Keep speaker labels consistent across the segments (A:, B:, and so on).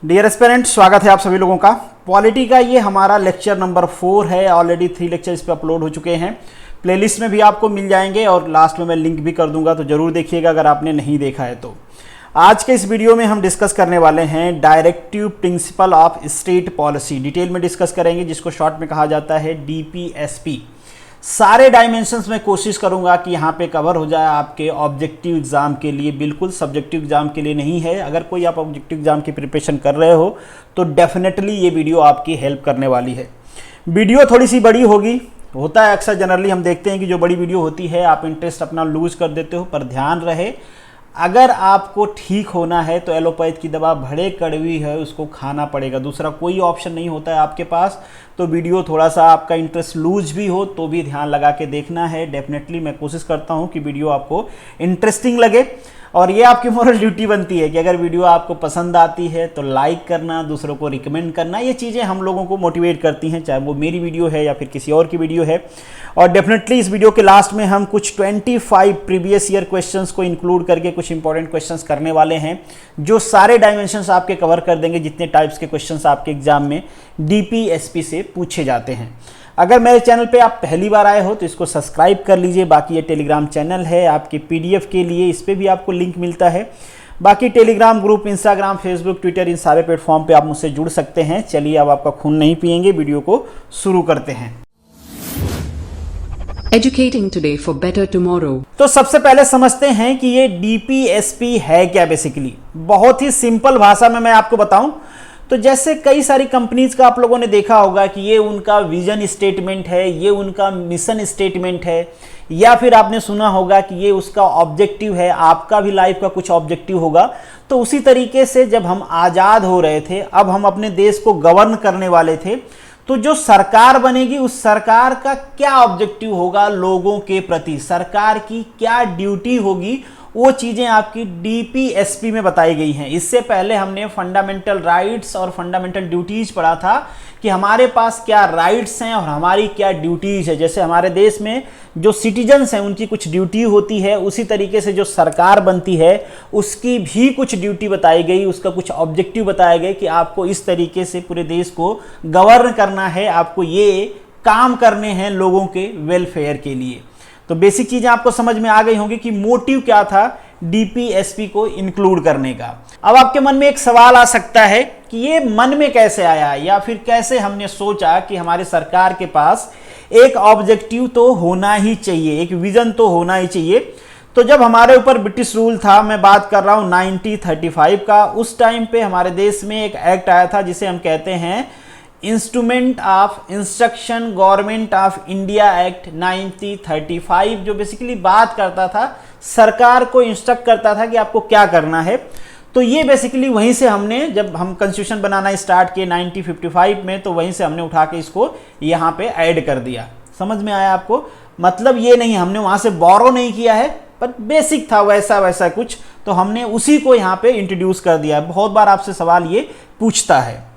A: Dear aspirant, स्वागत है आप सभी लोगों का। पॉलिटी का ये हमारा लेक्चर नंबर 4 है। ऑलरेडी 3 लेक्चर इस पे अपलोड हो चुके हैं। प्लेलिस्ट में भी आपको मिल जाएंगे और लास्ट में मैं लिंक भी कर दूंगा, तो जरूर देखिएगा अगर आपने नहीं देखा है तो। आज के इस वीडियो में हम डिस्कस करने वाले हैं directive principle of state policy. Detail में डिस्कस करेंगे, जिसको शॉर्ट में कहा जाता है डीपीएसपी। सारे डायमेंशंस में कोशिश करूंगा कि यहाँ पे कवर हो जाए आपके ऑब्जेक्टिव एग्जाम के लिए, बिल्कुल सब्जेक्टिव एग्जाम के लिए नहीं है। अगर कोई आप ऑब्जेक्टिव एग्जाम की प्रिपरेशन कर रहे हो तो डेफिनेटली ये वीडियो आपकी हेल्प करने वाली है। वीडियो थोड़ी सी बड़ी होगी, होता है अक्सर जनरली हम देखते हैं कि जो बड़ी वीडियो होती है आप इंटरेस्ट अपना लूज कर देते हो, पर ध्यान रहे अगर आपको ठीक होना है तो एलोपैथ की दवा भले कड़वी है, उसको खाना पड़ेगा, दूसरा कोई ऑप्शन नहीं होता है आपके पास। तो वीडियो थोड़ा सा आपका इंटरेस्ट लूज भी हो तो भी ध्यान लगा के देखना है। डेफिनेटली मैं कोशिश करता हूँ कि वीडियो आपको इंटरेस्टिंग लगे, और ये आपकी मोरल ड्यूटी बनती है कि अगर वीडियो आपको पसंद आती है तो लाइक करना, दूसरों को रिकमेंड करना। ये चीज़ें हम लोगों को मोटिवेट करती हैं, चाहे वो मेरी वीडियो है या फिर किसी और की वीडियो है। और डेफिनेटली इस वीडियो के लास्ट में हम कुछ 25 प्रीवियस ईयर क्वेश्चंस को इंक्लूड करके कुछ इंपॉर्टेंट क्वेश्चंस करने वाले हैं, जो सारे डायमेंशंस आपके कवर कर देंगे, जितने टाइप्स के क्वेश्चंस आपके एग्जाम में डीपीएसपी से पूछे जाते हैं। अगर मेरे चैनल पे आप पहली बार आए हो तो इसको सब्सक्राइब कर लीजिए। बाकी ये टेलीग्राम चैनल है आपके पीडीएफ के लिए, इस पर भी आपको लिंक मिलता है। बाकी Telegram group, Instagram, Facebook, Twitter, इन सारे प्लेटफॉर्म पे आप मुझसे जुड़ सकते हैं। चलिए अब आपका खून नहीं पिएंगे, वीडियो को शुरू करते हैं।
B: Educating today for better tomorrow।
A: तो सबसे पहले समझते हैं कि ये डीपीएसपी है क्या। बेसिकली बहुत ही सिंपल भाषा में मैं आपको बताऊं तो जैसे कई सारी कंपनीज का आप लोगों ने देखा होगा कि ये उनका विजन स्टेटमेंट है, ये उनका मिशन स्टेटमेंट है, या फिर आपने सुना होगा कि ये उसका ऑब्जेक्टिव है। आपका भी लाइफ का कुछ ऑब्जेक्टिव होगा। तो उसी तरीके से जब हम आज़ाद हो रहे थे, अब हम अपने देश को गवर्न करने वाले थे, तो जो सरकार बनेगी उस सरकार का क्या ऑब्जेक्टिव होगा लोगों के प्रति, सरकार की क्या ड्यूटी होगी, वो चीजें आपकी डीपीएसपी में बताई गई हैं। इससे पहले हमने फंडामेंटल राइट्स और फंडामेंटल ड्यूटीज पढ़ा था कि हमारे पास क्या राइट्स हैं और हमारी क्या ड्यूटीज है। जैसे हमारे देश में जो सिटीजन्स हैं उनकी कुछ ड्यूटी होती है, उसी तरीके से जो सरकार बनती है उसकी भी कुछ ड्यूटी बताई गई, उसका कुछ ऑब्जेक्टिव बताए गए कि आपको इस तरीके से पूरे देश को गवर्न करना है, आपको ये काम करने हैं लोगों के वेलफेयर के लिए। तो बेसिक चीजें आपको समझ में आ गई होंगी कि मोटिव क्या था डीपीएसपी को इंक्लूड करने का। अब आपके मन में एक सवाल आ सकता है कि ये मन में कैसे आया, या फिर कैसे हमने सोचा कि हमारी सरकार के पास एक ऑब्जेक्टिव तो होना ही चाहिए, एक विजन तो होना ही चाहिए। तो जब हमारे ऊपर ब्रिटिश रूल था, मैं बात कर रहा हूं 1935 का, उस टाइम पे हमारे देश में एक एक्ट आया था जिसे हम कहते हैं instrument of instruction government of India act 1935, जो बेसिकली बात करता था, सरकार को इंस्ट्रक्ट करता था कि आपको क्या करना है। तो ये बेसिकली वहीं से हमने, जब हम कॉन्स्टिट्यूशन बनाना स्टार्ट किए 1955 में, तो वहीं से हमने उठा के इसको यहाँ पे ऐड कर दिया। समझ में आया आपको? मतलब ये नहीं हमने वहां से बोरो नहीं किया है, पर बेसिक था वैसा कुछ, तो हमने उसी को यहाँ पे इंट्रोड्यूस कर दिया है। बहुत बार आपसे सवाल ये पूछता है।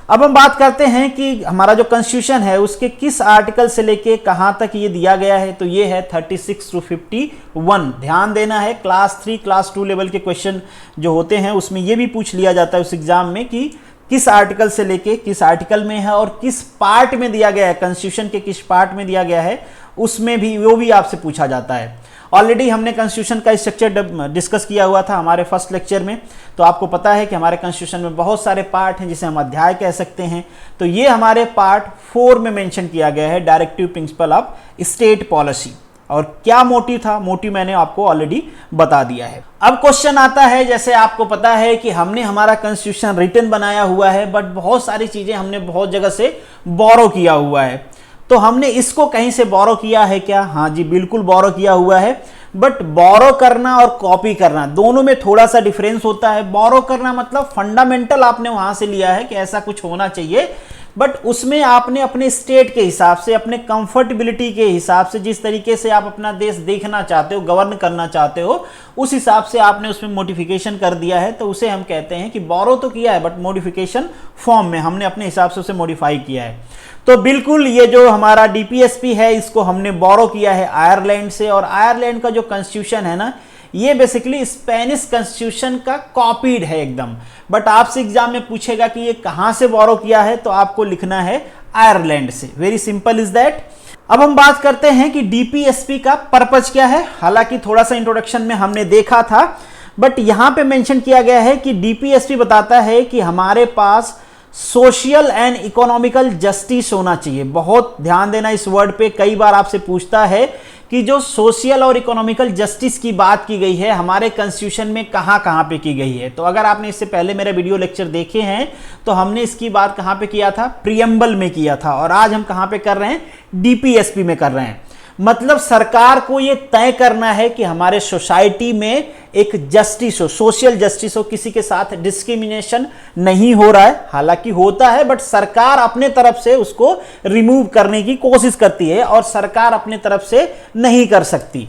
A: अब हम बात करते हैं कि हमारा जो कॉन्स्टिट्यूशन है उसके किस आर्टिकल से लेके कहां तक ये दिया गया है। तो ये है 36 to 51। ध्यान देना है, क्लास 3 क्लास 2 लेवल के क्वेश्चन जो होते हैं उसमें ये भी पूछ लिया जाता है उस एग्जाम में कि किस आर्टिकल से लेके किस आर्टिकल में है और किस पार्ट में दिया गया है, कॉन्स्टिट्यूशन के किस पार्ट में दिया गया है, उसमें भी वो भी आपसे पूछा जाता है। ऑलरेडी हमने कॉन्स्टिट्यूशन का स्ट्रक्चर डिस्कस किया हुआ था हमारे फर्स्ट लेक्चर में। तो आपको पता है कि हमारे कॉन्स्टिट्यूशन में बहुत सारे पार्ट हैं जिसे हम अध्याय कह सकते हैं। तो ये हमारे पार्ट 4 में मेंशन किया गया है directive principle of state policy. और क्या मोटिव था, मोटिव मैंने आपको ऑलरेडी बता दिया है। अब क्वेश्चन आता है, जैसे आपको पता है कि हमने हमारा कॉन्स्टिट्यूशन रिटन बनाया हुआ है, बट बहुत सारी चीजें हमने बहुत जगह से बोरो किया हुआ है। तो हमने इसको कहीं से बोरो किया है क्या? हाँ जी, बिल्कुल बोरो किया हुआ है। बट बोरो करना और कॉपी करना दोनों में थोड़ा सा डिफरेंस होता है। बोरो करना मतलब फंडामेंटल आपने वहां से लिया है कि ऐसा कुछ होना चाहिए, बट उसमें आपने अपने स्टेट के हिसाब से, अपने कंफर्टेबिलिटी के हिसाब से, जिस तरीके से आप अपना देश देखना चाहते हो, गवर्न करना चाहते हो, उस हिसाब से आपने उसमें मॉडिफिकेशन कर दिया है। तो उसे हम कहते हैं कि बोरो तो किया है बट मॉडिफिकेशन फॉर्म में हमने अपने हिसाब से उसे मॉडिफाई किया है। तो बिल्कुल ये जो हमारा डीपीएसपी है इसको हमने बोरो किया है आयरलैंड से। और आयरलैंड का जो कॉन्स्टिट्यूशन है ना, ये बेसिकली स्पेनिश कॉन्स्टिट्यूशन का कॉपीड है एकदम। बट आपसे एग्जाम में पूछेगा कि ये कहां से बोरो किया है, तो आपको लिखना है आयरलैंड से। Very simple is that. अब हम बात करते हैं कि डीपीएसपी का पर्पज क्या है। हालांकि थोड़ा सा इंट्रोडक्शन में हमने देखा था, बट यहां पे मेंशन किया गया है कि डीपीएसपी बताता है कि हमारे पास सोशल एंड इकोनॉमिकल जस्टिस होना चाहिए। बहुत ध्यान देना इस वर्ड पे, कई बार आपसे पूछता है कि जो सोशल और इकोनॉमिकल जस्टिस की बात की गई है हमारे कॉन्स्टिट्यूशन में कहां कहां पे की गई है। तो अगर आपने इससे पहले मेरा वीडियो लेक्चर देखे हैं तो हमने इसकी बात कहां पे किया था, प्रीएम्बल में किया था, और आज हम कहां पे कर रहे हैं, डीपीएसपी में कर रहे हैं। मतलब सरकार को यह तय करना है कि हमारे सोसाइटी में एक जस्टिस हो, सोशल जस्टिस हो, किसी के साथ डिस्क्रिमिनेशन नहीं हो रहा है। हालांकि होता है, बट सरकार अपने तरफ से उसको रिमूव करने की कोशिश करती है और सरकार अपने तरफ से नहीं कर सकती।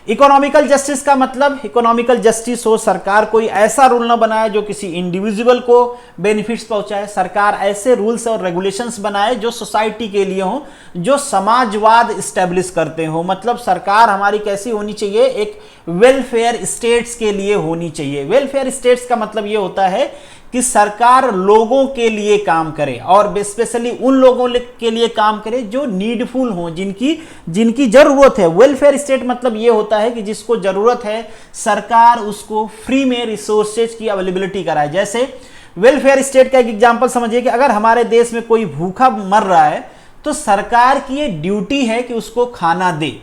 A: इकोनॉमिकल जस्टिस का मतलब इकोनॉमिकल जस्टिस हो, सरकार कोई ऐसा रूल ना बनाए जो किसी इंडिविजुअल को बेनिफिट्स पहुंचाए। सरकार ऐसे रूल्स और रेगुलेशंस बनाए जो सोसाइटी के लिए हो, जो समाजवाद इस्टेब्लिश करते हो। मतलब सरकार हमारी कैसी होनी चाहिए, एक वेलफेयर स्टेट्स के लिए होनी चाहिए। वेलफेयर स्टेट्स का मतलब ये होता है कि सरकार लोगों के लिए काम करे, और स्पेशली उन लोगों के लिए काम करे जो नीडफुल हो, जिनकी जरूरत है। वेलफेयर स्टेट मतलब ये होता है कि जिसको जरूरत है सरकार उसको फ्री में रिसोर्सेज की अवेलेबिलिटी कराए। जैसे वेलफेयर स्टेट का एक एग्जांपल समझिए कि अगर हमारे देश में कोई भूखा मर रहा है तो सरकार की ये ड्यूटी है कि उसको खाना दे।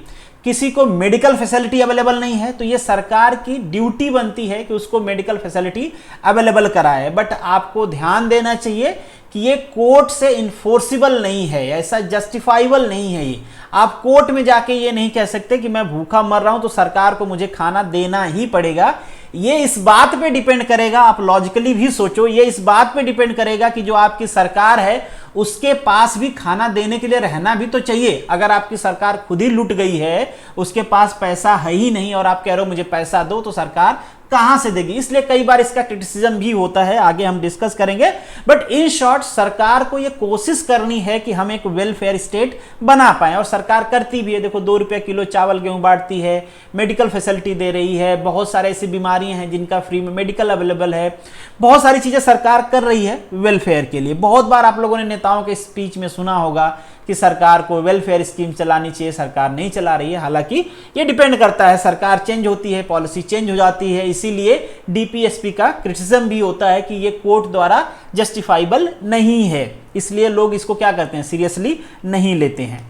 A: किसी को मेडिकल फैसिलिटी अवेलेबल नहीं है तो ये सरकार की ड्यूटी बनती है कि उसको मेडिकल फैसिलिटी अवेलेबल कराए। बट आपको ध्यान देना चाहिए कि ये कोर्ट से इन्फोर्सिबल नहीं है, ऐसा जस्टिफाइबल नहीं है। ये आप कोर्ट में जाके ये नहीं कह सकते कि मैं भूखा मर रहा हूं तो सरकार को मुझे खाना देना ही पड़ेगा। ये इस बात पे डिपेंड करेगा, आप लॉजिकली भी सोचो, ये इस बात पे डिपेंड करेगा कि जो आपकी सरकार है उसके पास भी खाना देने के लिए रहना भी तो चाहिए। अगर आपकी सरकार खुद ही लुट गई है, उसके पास पैसा है ही नहीं और आप कह रहे हो मुझे पैसा दो, तो सरकार कहां से देगी। इसलिए कई बार इसका क्रिटिसिज्म भी होता है, आगे हम डिस्कस करेंगे। बट इन शॉर्ट सरकार को यह कोशिश करनी है कि हम एक वेलफेयर स्टेट बना पाए, और सरकार करती भी है। देखो 2 रुपये किलो चावल गेहूं बांटती है, मेडिकल फैसिलिटी दे रही है, बहुत सारे ऐसी बीमारियां हैं जिनका फ्री में मेडिकल अवेलेबल है, बहुत सारी चीजें सरकार कर रही है वेलफेयर के लिए। बहुत बार आप लोगों ने नेताओं के स्पीच में सुना होगा कि सरकार को वेलफेयर स्कीम चलानी चाहिए, सरकार नहीं चला रही है। हालांकि ये डिपेंड करता है, सरकार चेंज होती है, पॉलिसी चेंज हो जाती है, इसीलिए डीपीएसपी का क्रिटिसिज्म भी होता है कि ये कोर्ट द्वारा जस्टिफाइबल नहीं है। इसलिए लोग इसको क्या करते हैं, सीरियसली नहीं लेते हैं।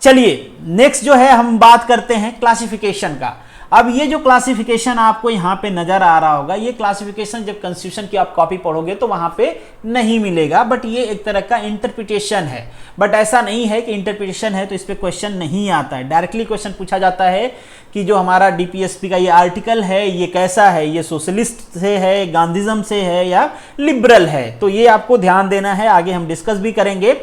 A: चलिए नेक्स्ट जो है हम बात करते हैं क्लासिफिकेशन का। अब ये जो क्लासिफिकेशन आपको यहां पे नजर आ रहा होगा, ये क्लासिफिकेशन जब कॉन्स्टिट्यूशन की आप कॉपी पढ़ोगे तो वहां पे नहीं मिलेगा, बट ये एक तरह का इंटरप्रिटेशन है। बट ऐसा नहीं है कि इंटरप्रिटेशन है तो इस पे क्वेश्चन नहीं आता है। डायरेक्टली क्वेश्चन पूछा जाता है कि जो हमारा डीपीएसपी का ये आर्टिकल है ये कैसा है, ये सोशलिस्ट से है, गांधीज्म से है या लिबरल है। तो ये आपको ध्यान देना है, आगे हम डिस्कस भी करेंगे।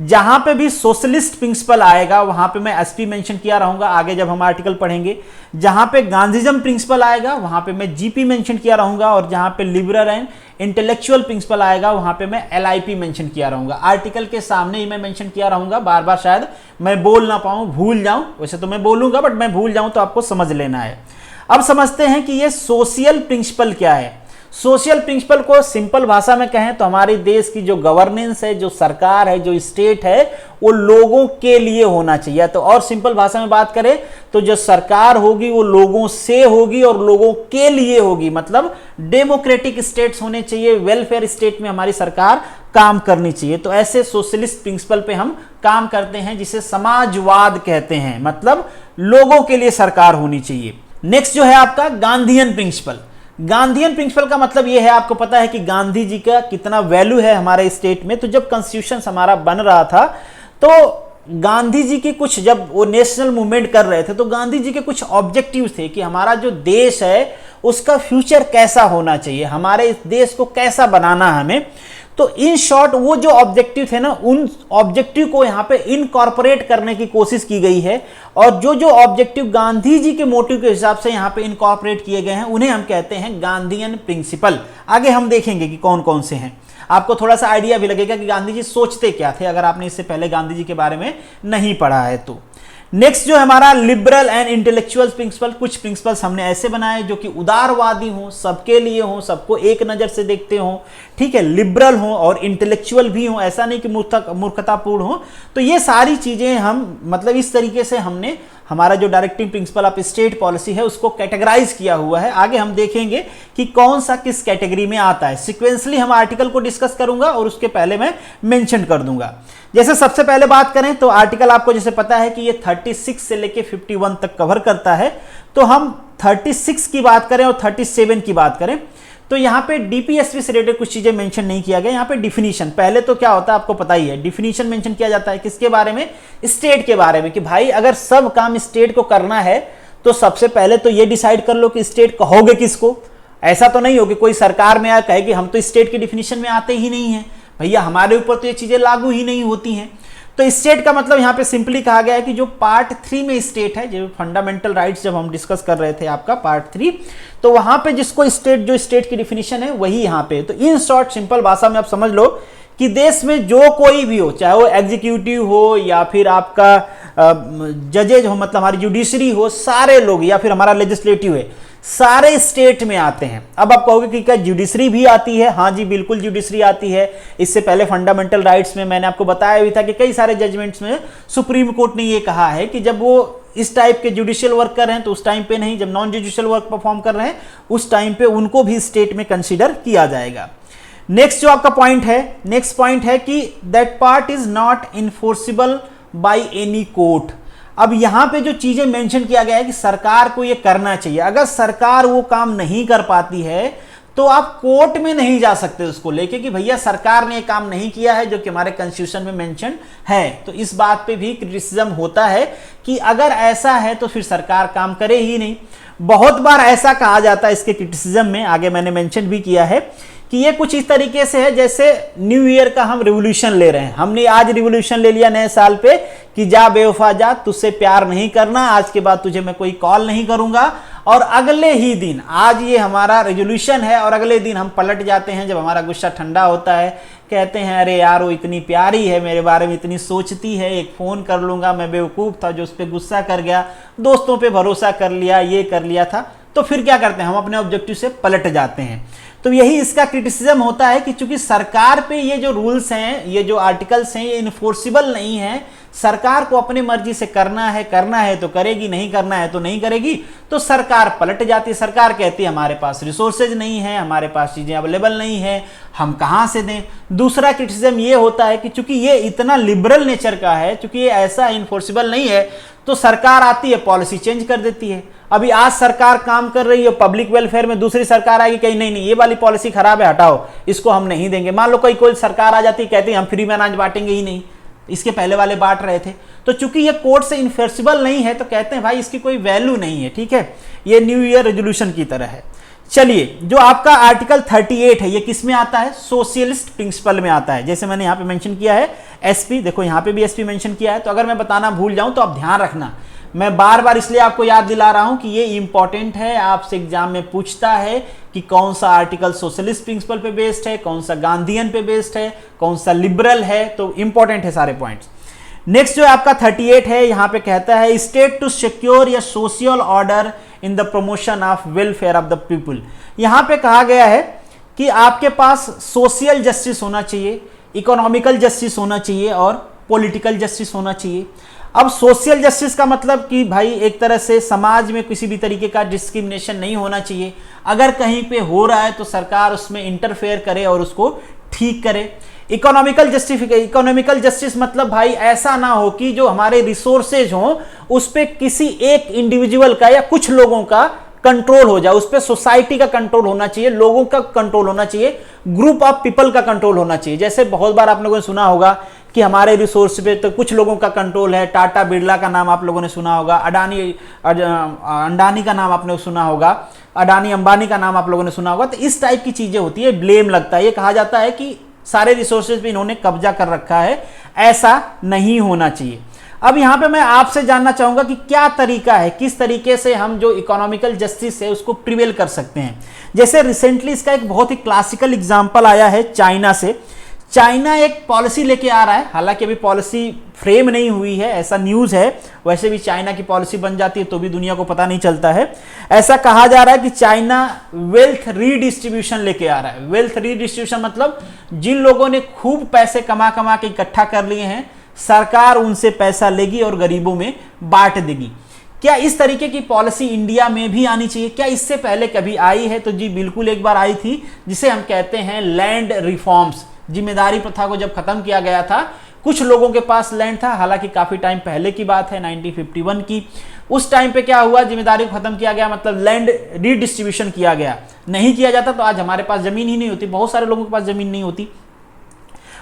A: जहां पे भी सोशलिस्ट प्रिंसिपल आएगा वहां पे मैं एसपी मेंशन किया रहूंगा, आगे जब हम आर्टिकल पढ़ेंगे। जहां पे गांधीज्म प्रिंसिपल आएगा वहां पे मैं जीपी मेंशन किया रहूंगा, और जहां पे लिबरल एंड इंटेलेक्चुअल प्रिंसिपल आएगा वहां पे मैं एलआईपी मेंशन किया रहूंगा। आर्टिकल के सामने ही मैं मेंशन किया रहूंगा, बार बार शायद मैं बोल ना पाऊं, भूल जाऊं। वैसे तो मैं बोलूंगा बट मैं भूल जाऊं तो आपको समझ लेना है। अब समझते हैं कि ये सोशल प्रिंसिपल क्या है। सोशल प्रिंसिपल को सिंपल भाषा में कहें तो हमारे देश की जो गवर्नेंस है, जो सरकार है, जो स्टेट है, वो लोगों के लिए होना चाहिए। तो और सिंपल भाषा में बात करें तो जो सरकार होगी वो लोगों से होगी और लोगों के लिए होगी। मतलब डेमोक्रेटिक स्टेट्स होने चाहिए, वेलफेयर स्टेट में हमारी सरकार काम करनी चाहिए। तो ऐसे सोशलिस्ट प्रिंसिपल पे हम काम करते हैं जिसे समाजवाद कहते हैं। मतलब लोगों के लिए सरकार होनी चाहिए। नेक्स्ट जो है आपका गांधीयन प्रिंसिपल। गांधीयन प्रिंसिपल का मतलब यह है, आपको पता है कि गांधी जी का कितना वैल्यू है हमारे स्टेट में। तो जब कॉन्स्टिट्यूशन हमारा बन रहा था तो गांधी जी की कुछ, जब वो नेशनल मूवमेंट कर रहे थे तो गांधी जी के कुछ ऑब्जेक्टिव थे कि हमारा जो देश है उसका फ्यूचर कैसा होना चाहिए, हमारे इस देश को कैसा बनाना हमें। तो इन शॉर्ट वो जो ऑब्जेक्टिव थे ना, उन ऑब्जेक्टिव को यहाँ पे इनकॉर्पोरेट करने की कोशिश की गई है। और जो जो ऑब्जेक्टिव गांधी जी के मोटिव के हिसाब से यहाँ पे इनकॉर्पोरेट किए गए हैं उन्हें हम कहते हैं गांधीयन प्रिंसिपल। आगे हम देखेंगे कि कौन कौन से हैं, आपको थोड़ा सा आइडिया भी लगेगा कि गांधी जी सोचते क्या थे, अगर आपने इससे पहले गांधी जी के बारे में नहीं पढ़ा है तो। नेक्स्ट जो हमारा लिबरल एंड इंटेलेक्चुअल प्रिंसिपल, कुछ प्रिंसिपल्स हमने ऐसे बनाए जो कि उदारवादी हों, सबके लिए हों, सबको एक नजर से देखते हों, ठीक है, लिबरल हों और इंटेलेक्चुअल भी हों, ऐसा नहीं कि मूर्खतापूर्ण हो। तो ये सारी चीजें हम मतलब इस तरीके से हमने हमारा जो directing principal of state policy है उसको कैटेगराइज किया हुआ है। आगे हम देखेंगे कि कौन सा किस कैटेगरी में आता है। सीक्वेंसली हम आर्टिकल को डिस्कस करूंगा और उसके पहले मैं मेंशन कर दूंगा। जैसे सबसे पहले बात करें तो आर्टिकल आपको जैसे पता है कि ये 36 से लेके 51 तक कवर करता है। तो हम 36 की बात करें और 37 की बात करें तो यहाँ पे डीपीएसपी से रिलेटेड कुछ चीजें मेंशन नहीं किया गया। यहाँ पे डिफिनीशन, पहले तो क्या होता है आपको पता ही है, डिफिनीशन मेंशन किया जाता है किसके बारे में, स्टेट के बारे में, कि भाई अगर सब काम स्टेट को करना है तो सबसे पहले तो ये डिसाइड कर लो कि स्टेट कहोगे किसको। ऐसा तो नहीं हो कि कोई सरकार में आया कहे कि हम तो स्टेट की डिफिनीशन में आते ही नहीं है, भैया हमारे ऊपर तो ये चीजें लागू ही नहीं होती हैं। तो स्टेट का मतलब यहां पे सिंपली कहा गया है कि जो पार्ट 3 में स्टेट है, जो फंडामेंटल राइट्स जब हम डिस्कस कर रहे थे आपका पार्ट 3, तो वहां पे जिसको स्टेट, जो स्टेट की डिफिनीशन है वही यहां पे। तो इन शॉर्ट सिंपल भाषा में आप समझ लो कि देश में जो कोई भी हो, चाहे वो एग्जीक्यूटिव हो या फिर आपका जजेज हो, मतलब हमारी जुडिशरी हो, सारे लोग, या फिर हमारा लेजिस्लेटिव है, सारे स्टेट में आते हैं। अब आप कहोगे कि क्या जुडिशरी भी आती है? हाँ जी बिल्कुल जुडिशरी आती है। इससे पहले फंडामेंटल राइट्स में मैंने आपको बताया भी था कि कई सारे जजमेंट्स में सुप्रीम कोर्ट ने ये कहा है कि जब वो इस टाइप के जुडिशियल वर्क कर रहे हैं तो उस टाइम पे नहीं, जब नॉन जुडिशियल वर्क परफॉर्म कर रहे हैं उस टाइम पे उनको भी स्टेट में कंसीडर किया जाएगा। नेक्स्ट जो आपका पॉइंट है, नेक्स्ट पॉइंट है कि that part is not enforceable by any court. अब यहां पे जो चीजें मेंशन किया गया है कि सरकार को ये करना चाहिए, अगर सरकार वो काम नहीं कर पाती है तो आप कोर्ट में नहीं जा सकते उसको लेके कि भैया सरकार ने ये काम नहीं किया है जो कि हमारे कॉन्स्टिट्यूशन में मेंशन है। तो इस बात पे भी क्रिटिसिज्म होता है कि अगर ऐसा है तो फिर सरकार काम करे ही नहीं। बहुत बार ऐसा कहा जाता है इसके क्रिटिसिज्म में, आगे मैंने मेंशन भी किया है कि ये कुछ इस तरीके से है जैसे न्यू ईयर का हम रिवोल्यूशन ले रहे हैं। हमने आज रिवोल्यूशन ले लिया नए साल पे कि जा बेवफा जा, तुझसे प्यार नहीं करना, आज के बाद तुझे मैं कोई कॉल नहीं करूंगा, और अगले ही दिन, आज ये हमारा रेजोल्यूशन है और अगले दिन हम पलट जाते हैं जब हमारा गुस्सा ठंडा होता है, कहते हैं अरे यार वो इतनी प्यारी है, मेरे बारे में इतनी सोचती है, एक फोन कर लूंगा, मैं बेवकूफ था जो उस पर गुस्सा कर गया, दोस्तों पे भरोसा कर लिया, ये कर लिया था। तो फिर क्या करते हैं हम अपने ऑब्जेक्टिव से पलट जाते हैं। तो यही इसका क्रिटिसिज्म होता है कि चूंकि सरकार पे ये जो रूल्स हैं, ये जो आर्टिकल्स हैं, ये इन्फोर्सिबल नहीं है। सरकार को अपनी मर्जी से करना है तो करेगी, नहीं करना है तो नहीं करेगी। तो सरकार पलट जाती है, सरकार कहती है हमारे पास रिसोर्सेज नहीं है, हमारे पास चीजें अवेलेबल नहीं है, हम कहां से दें। दूसरा क्रिटिसिज्म ये होता है कि चूंकि ये इतना लिबरल नेचर का है, चूंकि ये ऐसा इन्फोर्सिबल नहीं है, तो सरकार आती है पॉलिसी चेंज कर देती है। अभी आज सरकार काम कर रही है पब्लिक वेलफेयर में, दूसरी सरकार आएगी कहीं नहीं ये वाली पॉलिसी खराब है, हटाओ, इसको हम नहीं देंगे। मान लो कोई सरकार आ जाती है, कहती है हम फ्री में अनाज बांटेंगे ही नहीं, इसके पहले वाले बांट रहे थे। तो चूंकि ये कोर्ट से इन्फोर्सिबल नहीं है तो कहते हैं भाई इसकी कोई वैल्यू नहीं है, ठीक है, ये न्यू ईयर रेजोल्यूशन की तरह है। चलिए, जो आपका आर्टिकल 38 है ये किस में आता है? सोशलिस्ट प्रिंसिपल में आता है। जैसे मैंने यहां पे मेंशन किया है एसपी, देखो यहां पे भी एसपी मेंशन किया है। तो अगर मैं बताना भूल जाऊं तो आप ध्यान रखना, मैं बार बार इसलिए आपको याद दिला रहा हूं कि ये इंपॉर्टेंट है, आपसे एग्जाम में पूछता है कि कौन सा आर्टिकल सोशलिस्ट प्रिंसिपल पे बेस्ड है, कौन सा गांधीयन पे बेस्ड है, कौन सा लिबरल है। तो इंपॉर्टेंट है सारे पॉइंट्स। नेक्स्ट जो आपका 38 है, यहां पे कहता है स्टेट टू सिक्योर या social order in the promotion of welfare of the people. यहां पे कहा गया है कि आपके पास सोशल जस्टिस होना चाहिए, इकोनॉमिकल जस्टिस होना चाहिए और पॉलिटिकल जस्टिस होना चाहिए। अब सोशल जस्टिस का मतलब कि भाई एक तरह से समाज में किसी भी तरीके का डिस्क्रिमिनेशन नहीं होना चाहिए, अगर कहीं पे हो रहा है तो सरकार उसमें इंटरफेयर करे और उसको ठीक करे। इकोनॉमिकल जस्टिस मतलब भाई ऐसा ना हो कि जो हमारे रिसोर्सेज हों उस पे किसी एक इंडिविजुअल का या कुछ लोगों का कंट्रोल हो जाए, उस पे सोसाइटी का कंट्रोल होना चाहिए, लोगों का कंट्रोल होना चाहिए, ग्रुप ऑफ पीपल का कंट्रोल होना चाहिए। जैसे बहुत बार आप लोगों ने सुना होगा कि हमारे रिसोर्स पे तो कुछ लोगों का कंट्रोल है, टाटा बिरला का नाम आप लोगों ने सुना होगा, अडानी का नाम आपने सुना होगा, अडानी अंबानी का नाम आप लोगों ने सुना होगा। तो इस टाइप की चीजें होती है, ब्लेम लगता है, ये कहा जाता है कि सारे रिसोर्सेज पे इन्होंने कब्जा कर रखा है, ऐसा नहीं होना चाहिए। अब यहां पे मैं आपसे जानना चाहूंगा कि क्या तरीका है, किस तरीके से हम जो इकोनॉमिकल जस्टिस है उसको प्रिवेल कर सकते हैं। जैसे रिसेंटली इसका एक बहुत ही क्लासिकल एग्जांपल आया है चाइना से। चाइना एक पॉलिसी लेके आ रहा है, हालांकि अभी पॉलिसी फ्रेम नहीं हुई है, ऐसा न्यूज़ है। वैसे भी चाइना की पॉलिसी बन जाती है तो भी दुनिया को पता नहीं चलता है। ऐसा कहा जा रहा है कि चाइना वेल्थ रीडिस्ट्रीब्यूशन लेके आ रहा है। वेल्थ रीडिस्ट्रीब्यूशन मतलब जिन लोगों ने खूब पैसे कमा कमा के इकट्ठा कर लिए हैं, सरकार उनसे पैसा लेगी और गरीबों में बांट देगी। क्या इस तरीके की पॉलिसी इंडिया में भी आनी चाहिए? क्या इससे पहले कभी आई है? तो जी बिल्कुल, एक बार आई थी, जिसे हम कहते हैं लैंड रिफॉर्म्स। जिम्मेदारी प्रथा को जब खत्म किया गया था, कुछ लोगों के पास लैंड था, हालांकि काफी टाइम पहले की बात है, 1951 की। उस टाइम पे क्या हुआ, जिम्मेदारी को खत्म किया गया, मतलब लैंड रीडिस्ट्रीब्यूशन किया गया। नहीं किया जाता तो आज हमारे पास जमीन ही नहीं होती, बहुत सारे लोगों के पास जमीन नहीं होती।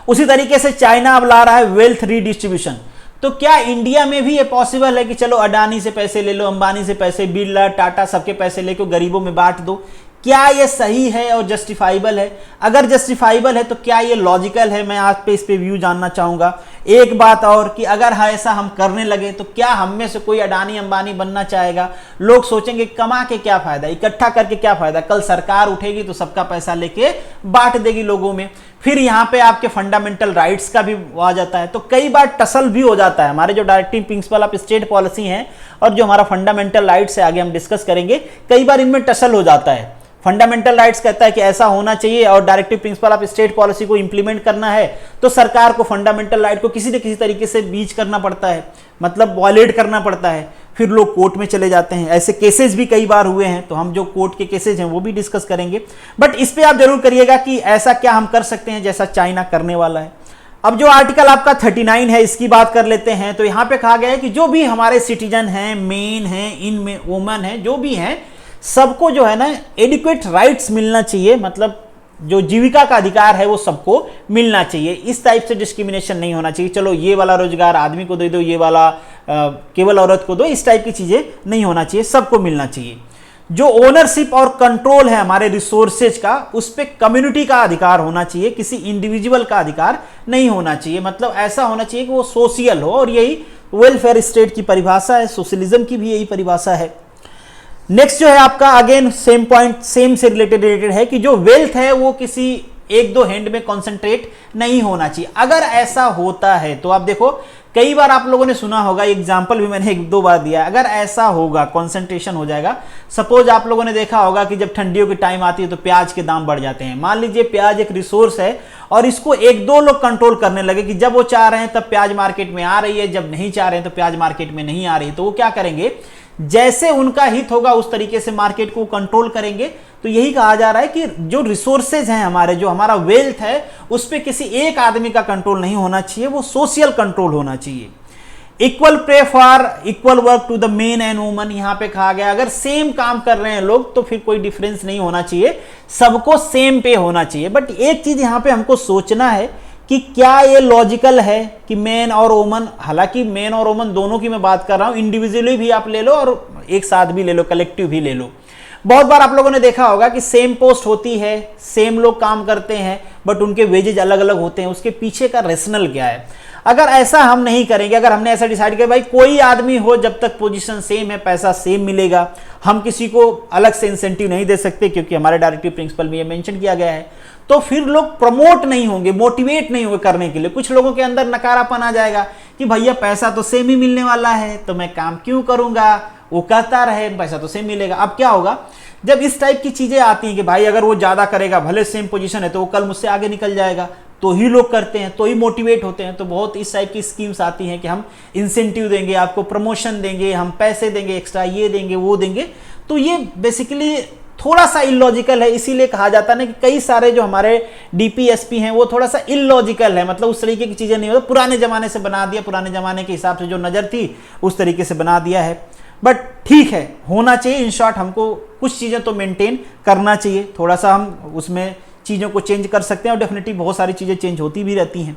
A: उसी तरीके से चाइना अब ला रहा है वेल्थ रीडिस्ट्रीब्यूशन। तो क्या इंडिया में भी ये पॉसिबल है कि चलो अडानी से पैसे ले लो, अंबानी से पैसे, बिरला, टाटा, सबके पैसे लेकर गरीबों में बांट दो? क्या ये सही है और जस्टिफाइबल है? अगर जस्टिफाइबल है तो क्या ये लॉजिकल है? मैं आप पे इस पे व्यू जानना चाहूंगा। एक बात और कि अगर ऐसा हम करने लगे तो क्या हम में से कोई अडानी अंबानी बनना चाहेगा? लोग सोचेंगे कमा के क्या फायदा, इकट्ठा करके क्या फायदा, कल सरकार उठेगी तो सबका पैसा लेके बांट देगी लोगों में। फिर यहाँ पे आपके फंडामेंटल राइट्स का भी आ जाता है, तो कई बार टसल भी हो जाता है। हमारे जो directive principle of state policy है और जो हमारा फंडामेंटल राइट्स है, आगे हम डिस्कस करेंगे, कई बार इनमें टसल हो जाता है। फंडामेंटल राइट्स कहता है कि ऐसा होना चाहिए और directive principle of state policy को इंप्लीमेंट करना है तो सरकार को फंडामेंटल राइट को किसी न किसी तरीके से बीच करना पड़ता है, मतलब वॉयलेट करना पड़ता है। फिर लोग कोर्ट में चले जाते हैं। ऐसे केसेस भी कई बार हुए हैं, तो हम जो कोर्ट के केसेस हैं वो भी डिस्कस करेंगे। बट इस पे आप जरूर करिएगा कि ऐसा क्या हम कर सकते हैं जैसा चाइना करने वाला है। अब जो आर्टिकल आपका 39 है, इसकी बात कर लेते हैं। तो यहां पे कहा गया है कि जो भी हमारे सिटीजन हैं, मेन हैं, इनमें वुमन है, जो भी हैं, सबको जो है ना एडिक्वेट राइट्स मिलना चाहिए, मतलब जो जीविका का अधिकार है वो सबको मिलना चाहिए। इस टाइप से डिस्क्रिमिनेशन नहीं होना चाहिए, चलो ये वाला रोजगार आदमी को दे दो, ये वाला केवल औरत को दो, इस टाइप की चीजें नहीं होना चाहिए, सबको मिलना चाहिए। जो ओनरशिप और कंट्रोल है हमारे रिसोर्सेज का, उस पर कम्युनिटी का अधिकार होना चाहिए, किसी इंडिविजुअल का अधिकार नहीं होना चाहिए। मतलब ऐसा होना चाहिए कि वो सोशल हो, और यही वेलफेयर स्टेट की परिभाषा है, सोशलिज्म की भी यही परिभाषा है। नेक्स्ट जो है आपका, अगेन सेम पॉइंट, सेम से रिलेटेड है कि जो वेल्थ है वो किसी एक दो हैंड में कॉन्सेंट्रेट नहीं होना चाहिए। अगर ऐसा होता है तो आप देखो, कई बार आप लोगों ने सुना होगा, एग्जाम्पल भी मैंने एक दो बार दिया, अगर ऐसा होगा, कंसंट्रेशन हो जाएगा। सपोज आप लोगों ने देखा होगा कि जब ठंडियों की टाइम आती है तो प्याज के दाम बढ़ जाते हैं। मान लीजिए प्याज एक रिसोर्स है और इसको एक दो लोग कंट्रोल करने लगे कि जब वो चाह रहे हैं तब प्याज मार्केट में आ रही है, जब नहीं चाह रहे हैं तो प्याज मार्केट में नहीं आ रही है। तो वो क्या करेंगे, जैसे उनका हित होगा उस तरीके से मार्केट को कंट्रोल करेंगे। तो यही कहा जा रहा है कि जो रिसोर्सेज हैं हमारे, जो हमारा वेल्थ है, उस पर किसी एक आदमी का कंट्रोल नहीं होना चाहिए, वो सोशल कंट्रोल होना चाहिए। Equal pay for equal work to the men and women, यहां पे कहा गया अगर सेम काम कर रहे हैं लोग तो फिर कोई डिफरेंस नहीं होना चाहिए, सबको सेम पे होना चाहिए। बट एक चीज यहां पे हमको सोचना है कि क्या ये लॉजिकल है कि मैन और वुमन, हालांकि मैन और वुमन दोनों की मैं बात कर रहा हूं, इंडिविजुअली भी आप ले लो और एक साथ भी ले लो, कलेक्टिव भी ले लो। बहुत बार आप लोगों ने देखा होगा कि सेम पोस्ट होती है, सेम लोग काम करते हैं, बट उनके वेजेज अलग अलग होते हैं। उसके पीछे का रेशनल क्या है? अगर ऐसा हम नहीं करेंगे, अगर हमने ऐसा डिसाइड किया भाई कोई आदमी हो, जब तक पोजीशन सेम है पैसा सेम मिलेगा, हम किसी को अलग से इंसेंटिव नहीं दे सकते क्योंकि हमारे डायरेक्टिव प्रिंसिपल में ये मेंशन किया गया है, तो फिर लोग प्रमोट नहीं होंगे, मोटिवेट नहीं होंगे करने के लिए। कुछ लोगों के अंदर नकारापन आ जाएगा कि भैया पैसा तो सेम ही मिलने वाला है तो मैं काम क्यों करूंगा, वो कहता रहे पैसा तो सेम मिलेगा। अब क्या होगा, जब इस टाइप की चीजें आती हैं कि भाई अगर वो ज्यादा करेगा, भले सेम पोजीशन है, तो वो कल मुझसे आगे निकल जाएगा, तो ही लोग करते हैं, तो ही मोटिवेट होते हैं। तो बहुत इस टाइप की स्कीम्स आती हैं कि हम इंसेंटिव देंगे, आपको प्रमोशन देंगे, हम पैसे देंगे एक्स्ट्रा, ये देंगे वो देंगे। तो ये बेसिकली थोड़ा सा इलॉजिकल है, इसीलिए कहा जाता है ना कि कई सारे जो हमारे डीपीएसपी हैं वो थोड़ा सा इलॉजिकल है, मतलब उस तरीके की चीजें नहीं होती, पुराने जमाने से बना दिया, पुराने जमाने के हिसाब से जो नजर थी उस तरीके से बना दिया है। बट ठीक है, होना चाहिए। इन शॉर्ट हमको कुछ चीजें तो मेंटेन करना चाहिए, थोड़ा सा हम उसमें चीजों को चेंज कर सकते हैं और डेफिनेटली बहुत सारी चीजें चेंज होती भी रहती हैं।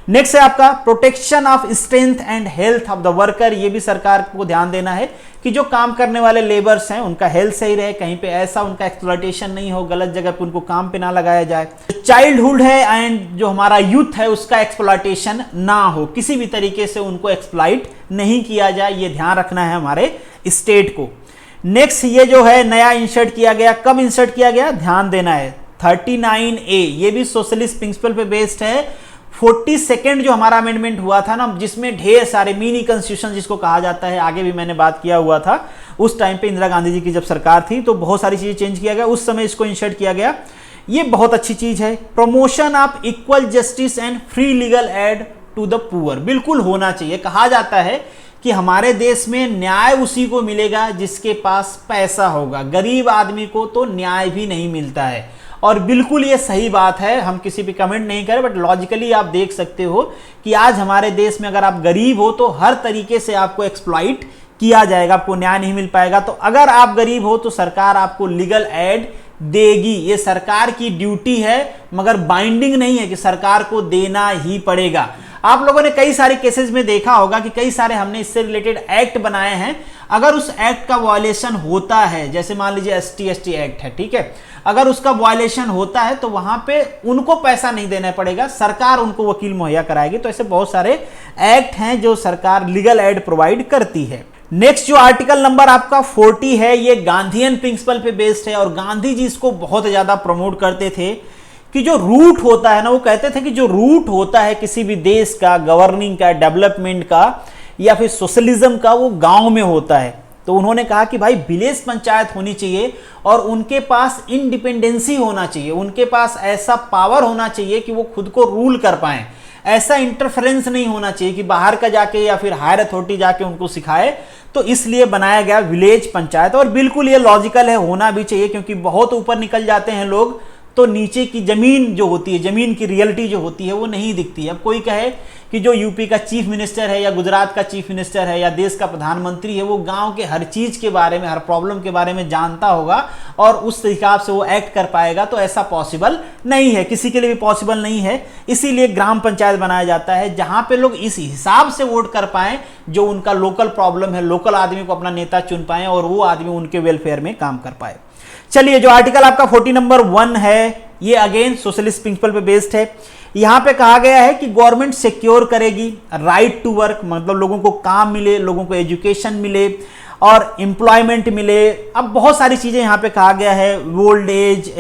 A: नेक्स्ट है आपका protection of strength and health of the worker. ये भी सरकार को ध्यान देना है कि जो काम करने वाले लेबर्स हैं उनका हेल्थ सही रहे, कहीं पे ऐसा उनका एक्सप्लॉयटेशन नहीं हो, गलत जगह पे उनको काम पे ना लगाया जाए। चाइल्डहुड है एंड जो हमारा यूथ है उसका एक्सप्लॉयटेशन ना हो, किसी भी तरीके से उनको एक्सप्लॉइट नहीं किया जाए, ये ध्यान रखना है हमारे स्टेट को। नेक्स्ट ये जो है नया इंसर्ट किया गया, कब इंसर्ट किया गया ध्यान देना है, 39A ये भी सोशलिस्ट प्रिंसिपल पे बेस्ड है। 42nd जो हमारा अमेंडमेंट हुआ था ना, जिसमें ढेर सारे मिनी कॉन्स्टिट्यूशन जिसको कहा जाता है, आगे भी मैंने बात किया हुआ था, उस टाइम पे इंदिरा गांधी जी की जब सरकार थी तो बहुत सारी चीजें चेंज किया गया, उस समय इसको इंसर्ट किया गया। ये बहुत अच्छी चीज है। Promotion of equal justice and free legal aid to the poor, बिल्कुल होना चाहिए। कहा जाता है कि हमारे देश में न्याय उसी को मिलेगा जिसके पास पैसा होगा, गरीब आदमी को तो न्याय भी नहीं मिलता है। और बिल्कुल ये सही बात है, हम किसी पे कमेंट नहीं करें, बट लॉजिकली आप देख सकते हो कि आज हमारे देश में अगर आप गरीब हो तो हर तरीके से आपको एक्सप्लॉइट किया जाएगा, आपको न्याय नहीं मिल पाएगा। तो अगर आप गरीब हो तो सरकार आपको लीगल एड देगी, ये सरकार की ड्यूटी है, मगर बाइंडिंग नहीं है कि सरकार को देना ही पड़ेगा। आप लोगों ने कई सारे केसेस में देखा होगा कि कई सारे हमने इससे रिलेटेड एक्ट बनाए हैं, अगर उस एक्ट का वायलेशन होता है, जैसे मान लीजिए ST एक्ट है, ठीक है, अगर उसका वायलेशन होता है तो वहां पे उनको पैसा नहीं देना पड़ेगा, सरकार उनको वकील मुहैया कराएगी। तो ऐसे बहुत सारे एक्ट हैं जो सरकार लीगल एड प्रोवाइड करती है। नेक्स्ट जो आर्टिकल नंबर आपका 40 है, ये गांधीयन प्रिंसिपल पे बेस्ड है और गांधी जी इसको बहुत ज्यादा प्रमोट करते थे कि जो रूट होता है ना, वो कहते थे कि जो रूट होता है किसी भी देश का, गवर्निंग का, डेवलपमेंट का या फिर सोशलिज्म का, वो गांव में होता है। तो उन्होंने कहा कि भाई विलेज पंचायत होनी चाहिए और उनके पास इंडिपेंडेंसी होना चाहिए, उनके पास ऐसा पावर होना चाहिए कि वो खुद को रूल कर पाएं, ऐसा इंटरफेरेंस नहीं होना चाहिए कि बाहर का जाके या फिर हायर अथॉरिटी जाके उनको सिखाए। तो इसलिए बनाया गया विलेज पंचायत, और बिल्कुल ये लॉजिकल है, होना भी चाहिए, क्योंकि बहुत ऊपर निकल जाते हैं लोग तो नीचे की जमीन जो होती है, जमीन की रियलिटी जो होती है वो नहीं दिखती है। अब कोई कहे कि जो यूपी का चीफ मिनिस्टर है या गुजरात का चीफ मिनिस्टर है या देश का प्रधानमंत्री है, वो गांव के हर चीज के बारे में, हर प्रॉब्लम के बारे में जानता होगा और उस हिसाब से वो एक्ट कर पाएगा, तो ऐसा पॉसिबल नहीं है, किसी के लिए भी पॉसिबल नहीं है। इसीलिए ग्राम पंचायत बनाया जाता है जहां पे लोग इस हिसाब से वोट कर पाए जो उनका लोकल प्रॉब्लम है, लोकल आदमी को अपना नेता चुन पाए और वो आदमी उनके वेलफेयर में काम कर पाए। चलिए, जो आर्टिकल आपका 40 नंबर 1 है, ये अगेन सोशलिस्ट प्रिंसिपल पे बेस्ड है। यहां पे कहा गया है कि गवर्नमेंट सिक्योर करेगी राइट टू वर्क, मतलब लोगों को काम मिले, लोगों को एजुकेशन मिले और एम्प्लॉयमेंट मिले। अब बहुत सारी चीजें यहां पे कहा गया है, ओल्ड एज,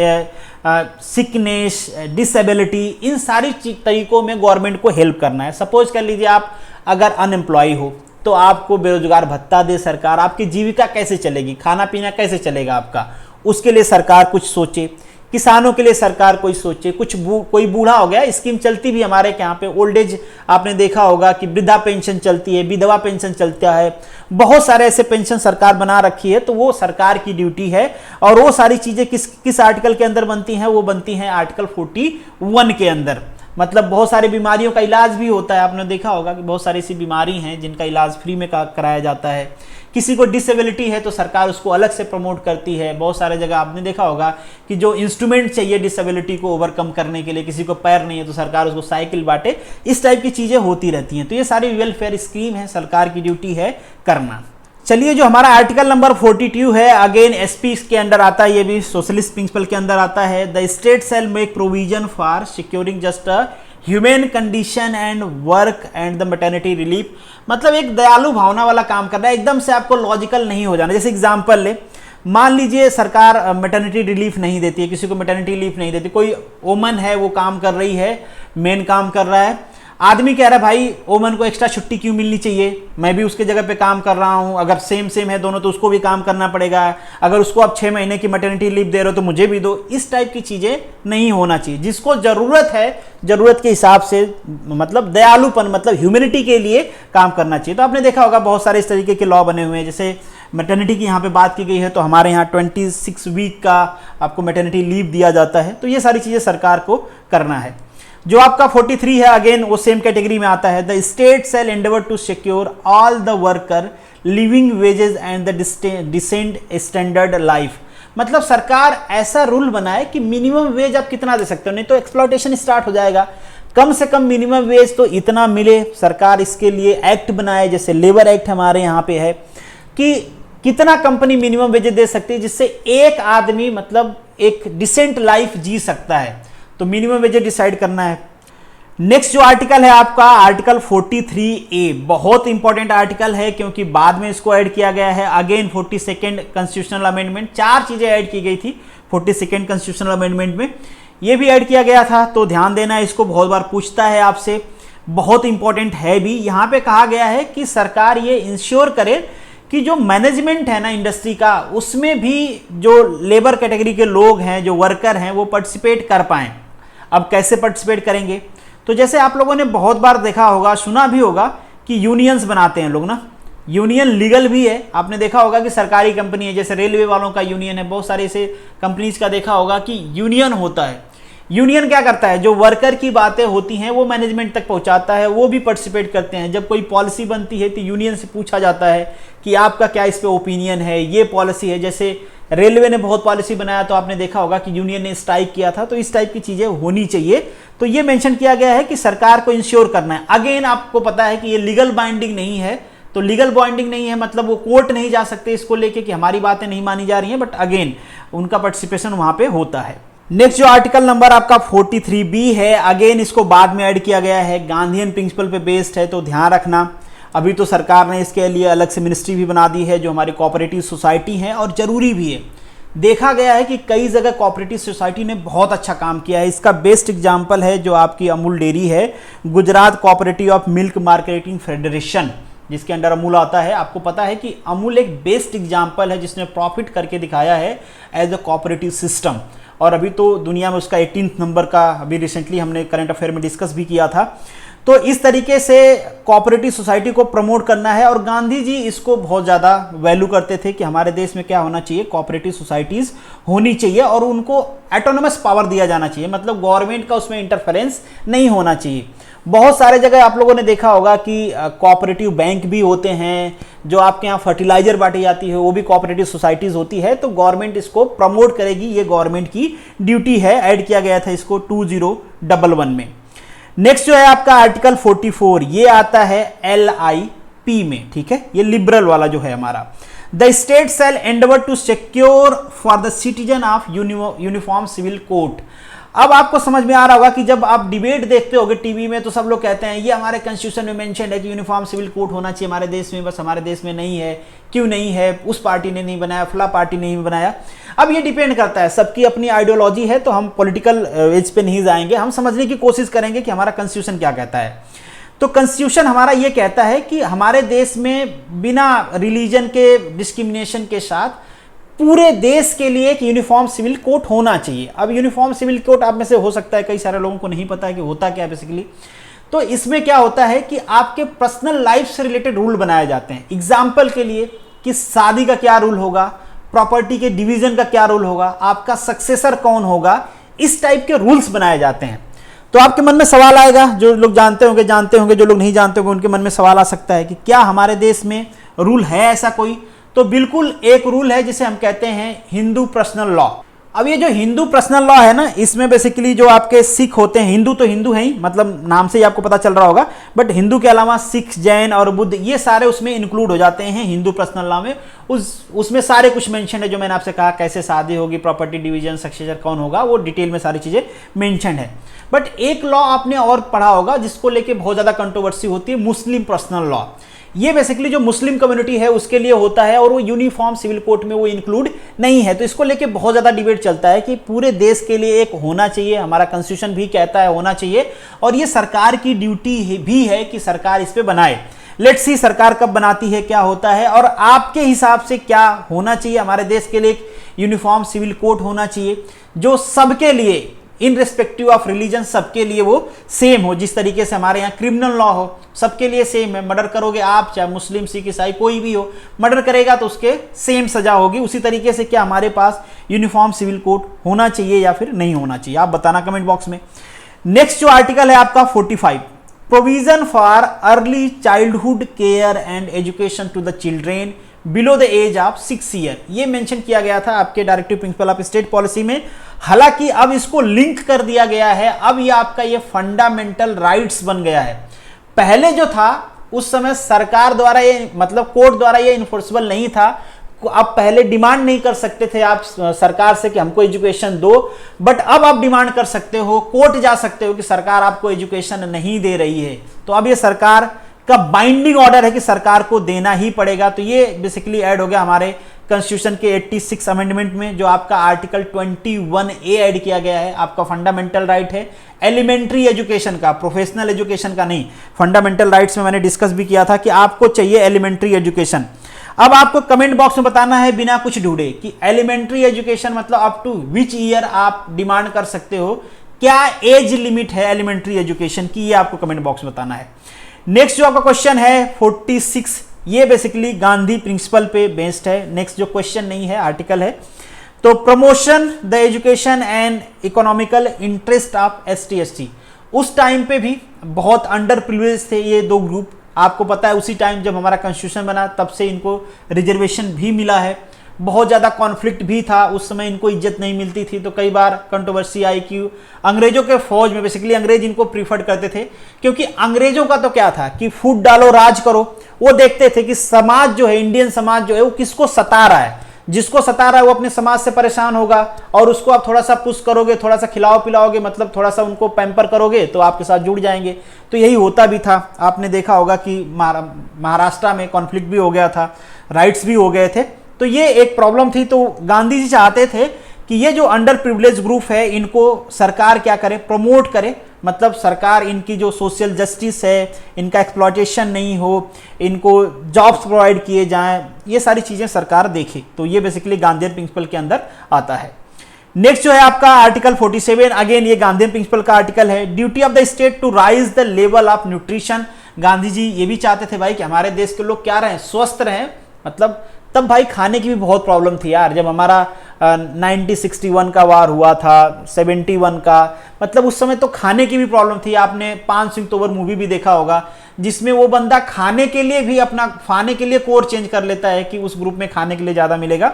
A: सिकनेस, डिसेबिलिटी, इन सारी तरीकों में गवर्नमेंट को हेल्प करना है। सपोज कर लीजिए आप अगर अनएम्प्लॉय हो तो आपको बेरोजगार भत्ता दे सरकार, आपकी जीविका कैसे चलेगी, खाना पीना कैसे चलेगा आपका, उसके लिए सरकार कुछ सोचे। किसानों के लिए सरकार कोई सोचे, कोई बूढ़ा हो गया, स्कीम चलती भी हमारे यहाँ पे, ओल्ड एज आपने देखा होगा कि वृद्धा पेंशन चलती है, विधवा पेंशन चलता है, बहुत सारे ऐसे पेंशन सरकार बना रखी है। तो वो सरकार की ड्यूटी है और वो सारी चीजें किस आर्टिकल के अंदर बनती हैं, वो बनती हैं आर्टिकल 41 के अंदर। मतलब बहुत सारी बीमारियों का इलाज भी होता है, आपने देखा होगा कि बहुत सारी ऐसी बीमारी हैं जिनका इलाज फ्री में कराया जाता है। किसी को डिसेबिलिटी है तो सरकार उसको अलग से प्रमोट करती है। बहुत सारे जगह आपने देखा होगा कि जो इंस्ट्रूमेंट चाहिए डिसेबिलिटी को ओवरकम करने के लिए, किसी को पैर नहीं है तो सरकार उसको साइकिल बांटे, इस टाइप की चीजें होती रहती हैं। तो ये सारी वेलफेयर स्कीम है, सरकार की ड्यूटी है करना। चलिए, जो हमारा आर्टिकल नंबर 42 है, अगेन एसपी के अंडर आता है, ये भी सोशलिस्ट प्रिंसिपल के अंदर आता है। The state shell make provision for securing just human condition and work and the maternity relief, मतलब एक दयालु भावना वाला काम कर रहा है, एकदम से आपको लॉजिकल नहीं हो जाना। जैसे एग्जांपल ले, मान लीजिए सरकार मैटरनिटी रिलीफ नहीं देती है, किसी को मैटरनिटी रिलीफ नहीं देती, कोई वोमन है वो काम कर रही है, मेन काम कर रहा है, आदमी कह रहा है भाई वोमन को एक्स्ट्रा छुट्टी क्यों मिलनी चाहिए, मैं भी उसके जगह पे काम कर रहा हूं, अगर सेम है दोनों तो उसको भी काम करना पड़ेगा, अगर उसको आप 6 महीने की मैटरनिटी लीव दे रहे हो तो मुझे भी दो। इस टाइप की चीजें नहीं होना चाहिए। जिसको जरूरत है, जरूरत के हिसाब से, मतलब दयालुपन, मतलब ह्यूमैनिटी के लिए काम करना चाहिए। तो आपने देखा होगा बहुत सारे इस तरीके के लॉ बने हुए हैं। जैसे मैटरनिटी की यहाँ पे बात की गई है तो हमारे यहाँ 26 वीक का आपको मैटरनिटी लीव दिया जाता है। तो ये सारी चीजें सरकार को करना है। जो आपका 43 है, अगेन वो सेम कैटेगरी में आता है। The state shall endeavour to secure all the worker living wages and the decent standard life, मतलब सरकार ऐसा रूल बनाए कि मिनिमम वेज आप कितना दे सकते हो, नहीं तो एक्सप्लॉयटेशन स्टार्ट हो जाएगा। कम से कम मिनिमम वेज तो इतना मिले, सरकार इसके लिए एक्ट बनाए, जैसे लेबर एक्ट हमारे यहाँ पे है कि कितना कंपनी मिनिमम वेज दे सकती है जिससे एक आदमी मतलब एक डिसेंट लाइफ जी सकता है। तो मिनिमम वेज डिसाइड करना है। नेक्स्ट जो आर्टिकल है आपका आर्टिकल 43A, बहुत इंपॉर्टेंट आर्टिकल है क्योंकि बाद में इसको ऐड किया गया है। अगेन 42nd कॉन्स्टिट्यूशनल अमेंडमेंट, 4 चीजें ऐड की गई थी। 42nd कॉन्स्टिट्यूशनल अमेंडमेंट में ये भी ऐड किया गया था। तो ध्यान देना, इसको बहुत बार पूछता है आपसे, बहुत इंपॉर्टेंट है भी। यहाँ पे कहा गया है कि सरकार ये इंश्योर करे कि जो मैनेजमेंट है ना इंडस्ट्री का, उसमें भी जो लेबर कैटेगरी के लोग हैं, जो वर्कर हैं, वो पार्टिसिपेट कर पाएँ। अब कैसे पार्टिसिपेट करेंगे? तो जैसे आप लोगों ने बहुत बार देखा होगा, सुना भी होगा कि यूनियंस बनाते हैं लोग ना, यूनियन लीगल भी है। आपने देखा होगा कि सरकारी कंपनी है, जैसे रेलवे वालों का यूनियन है, बहुत सारे ऐसे कंपनीज का देखा होगा कि यूनियन होता है। यूनियन क्या करता है? जो वर्कर की बातें होती हैं वो मैनेजमेंट तक पहुंचाता है, वो भी पार्टिसिपेट करते हैं। जब कोई पॉलिसी बनती है तो यूनियन से पूछा जाता है कि आपका क्या इस पे ओपिनियन है, ये पॉलिसी है। जैसे रेलवे ने बहुत पॉलिसी बनाया तो आपने देखा होगा कि यूनियन ने स्ट्राइक किया था। तो इस टाइप की चीजें होनी चाहिए। तो ये मेंशन किया गया है कि सरकार को इंश्योर करना है। अगेन आपको पता है कि ये लीगल बाइंडिंग नहीं है। तो लीगल बाइंडिंग नहीं है मतलब वो कोर्ट नहीं जा सकते इसको लेके कि हमारी बातें नहीं मानी जा रही हैं, बट अगेन उनका पार्टिसिपेशन वहां पे होता है। नेक्स्ट जो आर्टिकल नंबर आपका 43B है, अगेन इसको बाद में ऐड किया गया है, गांधीयन प्रिंसिपल पे बेस्ड है। तो ध्यान रखना, अभी तो सरकार ने इसके लिए अलग से मिनिस्ट्री भी बना दी है जो हमारी कोऑपरेटिव सोसाइटी है, और जरूरी भी है। देखा गया है कि कई जगह कोऑपरेटिव सोसाइटी ने बहुत अच्छा काम किया है। इसका बेस्ट एग्जांपल है जो आपकी अमूल डेयरी है, Gujarat cooperative of milk marketing federation, जिसके अंडर अमूल आता है। आपको पता है कि अमूल एक बेस्ट एग्जांपल है जिसने प्रॉफिट करके दिखाया है एज अ कोऑपरेटिव सिस्टम। और अभी तो दुनिया में उसका 18th नंबर का अभी रिसेंटली हमने करंट अफेयर में डिस्कस भी किया था। तो इस तरीके से कोऑपरेटिव सोसाइटी को प्रमोट करना है, और गांधी जी इसको बहुत ज़्यादा वैल्यू करते थे कि हमारे देश में क्या होना चाहिए, कोऑपरेटिव सोसाइटीज़ होनी चाहिए और उनको ऑटोनोमस पावर दिया जाना चाहिए, मतलब गवर्नमेंट का उसमें इंटरफेरेंस नहीं होना चाहिए। बहुत सारे जगह आप लोगों ने देखा होगा कि कोऑपरेटिव बैंक भी होते हैं, जो आपके यहाँ फर्टिलाइजर बांटी जाती है वो भी कोऑपरेटिव सोसाइटीज़ होती है। तो गवर्नमेंट इसको प्रमोट करेगी, ये गवर्नमेंट की ड्यूटी है। ऐड किया गया था इसको 2011 में। नेक्स्ट जो है आपका आर्टिकल 44, ये आता है LIP में, ठीक है, ये लिबरल वाला जो है हमारा। The state shall endeavour to secure for the citizen of uniform civil code. अब आपको समझ में आ रहा होगा कि जब आप डिबेट देखते होगे टीवी में तो सब लोग कहते हैं ये हमारे कॉन्स्टिट्यूशन में मेंशन है कि यूनिफॉर्म सिविल कोड होना चाहिए हमारे देश में, बस हमारे देश में नहीं है। क्यों नहीं है? उस पार्टी ने नहीं बनाया, फला पार्टी ने नहीं बनाया। अब ये डिपेंड करता है, सबकी अपनी आइडियोलॉजी है, तो हम पॉलिटिकल एज पे नहीं जाएंगे, हम समझने की कोशिश करेंगे कि हमारा कॉन्स्टिट्यूशन क्या कहता है। तो कॉन्स्टिट्यूशन हमारा ये कहता है कि हमारे देश में बिना रिलीजन के डिस्क्रिमिनेशन के साथ पूरे देश के लिए एक यूनिफॉर्म सिविल कोड होना चाहिए। अब यूनिफॉर्म सिविल कोड आप में से हो सकता है कई सारे लोगों को नहीं पता है कि होता क्या है बेसिकली। तो इसमें क्या होता है कि आपके पर्सनल लाइफ से रिलेटेड रूल बनाए जाते हैं। एग्जाम्पल के लिए कि शादी का क्या रूल होगा, प्रॉपर्टी के डिवीजन का क्या रूल होगा, आपका सक्सेसर कौन होगा, इस टाइप के रूल्स बनाए जाते हैं। तो आपके मन में सवाल आएगा, जो लोग जानते होंगे, जो लोग नहीं जानते होंगे उनके मन में सवाल आ सकता है कि क्या हमारे देश में रूल है ऐसा कोई? तो बिल्कुल एक रूल है जिसे हम कहते हैं हिंदू पर्सनल लॉ। अब ये जो हिंदू पर्सनल लॉ है ना, इसमें बेसिकली जो आपके सिख होते हैं, हिंदू तो हिंदू हैं ही, मतलब नाम से ही आपको पता चल रहा होगा, बट हिंदू के अलावा सिख, जैन और बुद्ध ये सारे उसमें इंक्लूड हो जाते हैं हिंदू पर्सनल लॉ में। उसमें सारे कुछ मेंशन है जो मैंने आपसे कहा, कैसे शादी होगी, प्रॉपर्टी डिवीजन, सक्सेसर कौन होगा, वो डिटेल में सारी चीजें मेंशन है। बट एक लॉ आपने और पढ़ा होगा जिसको लेके बहुत ज्यादा कंट्रोवर्सी होती है, मुस्लिम पर्सनल लॉ। ये बेसिकली जो मुस्लिम कम्युनिटी है उसके लिए होता है, और वो यूनिफॉर्म सिविल कोड में वो इंक्लूड नहीं है। तो इसको लेके बहुत ज्यादा डिबेट चलता है कि पूरे देश के लिए एक होना चाहिए, हमारा कॉन्स्टिट्यूशन भी कहता है होना चाहिए, और ये सरकार की ड्यूटी भी है कि सरकार इस पे बनाए। लेट्स सी सरकार कब बनाती है, क्या होता है, और आपके हिसाब से क्या होना चाहिए। हमारे देश के लिए एक यूनिफॉर्म सिविल कोड होना चाहिए जो सबके लिए इन रिस्पेक्टिव ऑफ रिलीजन सबके लिए वो सेम हो। जिस तरीके से हमारे यहाँ क्रिमिनल लॉ हो, सबके लिए सेम है। मर्डर करोगे आप, चाहे मुस्लिम, सिख, ईसाई कोई भी हो, मर्डर करेगा तो उसके सेम सजा होगी। उसी तरीके से क्या हमारे पास यूनिफॉर्म सिविल कोड होना चाहिए या फिर नहीं होना चाहिए, आप बताना कमेंट बॉक्स में। नेक्स्ट जो आर्टिकल है आपका 45, provision for early childhood care and education to the children below the age of 6 year. ये मेंशन किया गया था आपके directive principle of state policy में। हालांकि अब इसको लिंक कर दिया गया है, अब ये आपका ये फंडामेंटल राइट्स बन गया है। पहले जो था उस समय सरकार द्वारा ये, मतलब कोर्ट द्वारा ये इन्फोर्सेबल नहीं था। आप पहले डिमांड नहीं कर सकते थे आप सरकार से कि हमको एजुकेशन दो, बट अब आप डिमांड कर सकते हो, कोर्ट जा सकते हो कि सरकार आपको एजुकेशन नहीं दे रही है। तो अब ये सरकार का बाइंडिंग ऑर्डर है कि सरकार को देना ही पड़ेगा। तो ये बेसिकली ऐड हो गया हमारे कॉन्स्टिट्यूशन के 86 अमेंडमेंट में, जो आपका आर्टिकल 21A ऐड किया गया है। आपका फंडामेंटल राइट है एलिमेंट्री एजुकेशन का, प्रोफेशनल एजुकेशन का नहीं। फंडामेंटल राइट्स में मैंने डिस्कस भी किया था कि आपको चाहिए एलिमेंट्री एजुकेशन। अब आपको कमेंट बॉक्स में बताना है बिना कुछ ढूंढे कि एलिमेंट्री एजुकेशन मतलब अप टू विच ईयर आप डिमांड कर सकते हो, क्या एज लिमिट है एलिमेंट्री एजुकेशन की, ये आपको कमेंट बॉक्स में बताना है। नेक्स्ट जो आपका क्वेश्चन है 46, ये बेसिकली गांधी प्रिंसिपल पे बेस्ड है। नेक्स्ट जो क्वेश्चन नहीं है, आर्टिकल है। तो promotion the education and economical interest of ST/ST, उस टाइम पे भी बहुत अंडर प्रिविलेज थे ये दो ग्रुप। आपको पता है उसी टाइम जब हमारा कॉन्स्टिट्यूशन बना तब से इनको रिजर्वेशन भी मिला है। बहुत ज़्यादा कॉन्फ्लिक्ट भी था, उस समय इनको इज्जत नहीं मिलती थी, तो कई बार कंट्रोवर्सी आई कि अंग्रेजों के फौज में बेसिकली अंग्रेज इनको प्रीफर करते थे, क्योंकि अंग्रेजों का तो क्या था कि फूट डालो राज करो। वो देखते थे कि समाज जो है, इंडियन समाज जो है, वो किसको सता रहा है। जिसको सता रहा है वो अपने समाज से परेशान होगा, और उसको आप थोड़ा सा पुश करोगे, थोड़ा सा खिलाओ पिलाओगे, मतलब थोड़ा सा उनको पैम्पर करोगे तो आपके साथ जुड़ जाएंगे। तो यही होता भी था। आपने देखा होगा कि महाराष्ट्र में कॉन्फ्लिक्ट भी हो गया था, राइट्स भी हो गए थे, तो ये एक प्रॉब्लम थी। तो गांधी जी चाहते थे कि ये जो अंडर प्रिविलेज ग्रुप है इनको सरकार क्या करे, प्रमोट करे, मतलब सरकार इनकी जो सोशल जस्टिस है, इनका एक्सप्लॉयटेशन नहीं हो, इनको जॉब्स प्रोवाइड किए जाएं, ये सारी चीज़ें सरकार देखे। तो ये बेसिकली गांधीयन प्रिंसिपल के अंदर आता है। नेक्स्ट जो है आपका आर्टिकल 47, अगेन ये गांधीयन प्रिंसिपल का आर्टिकल है। Duty of the state to raise the level of nutrition. Gandhi ji ये भी चाहते थे भाई कि हमारे देश के लोग क्या रहें, स्वस्थ रहें। मतलब तब भाई खाने की भी बहुत प्रॉब्लम थी यार, जब हमारा 1961 का वार हुआ था, 71 का, मतलब उस समय तो खाने की भी प्रॉब्लम थी। आपने 5 सिंह तोमर मूवी भी देखा होगा, जिसमें वो बंदा खाने के लिए भी अपना खाने के लिए कोर चेंज कर लेता है कि उस ग्रुप में खाने के लिए ज़्यादा मिलेगा।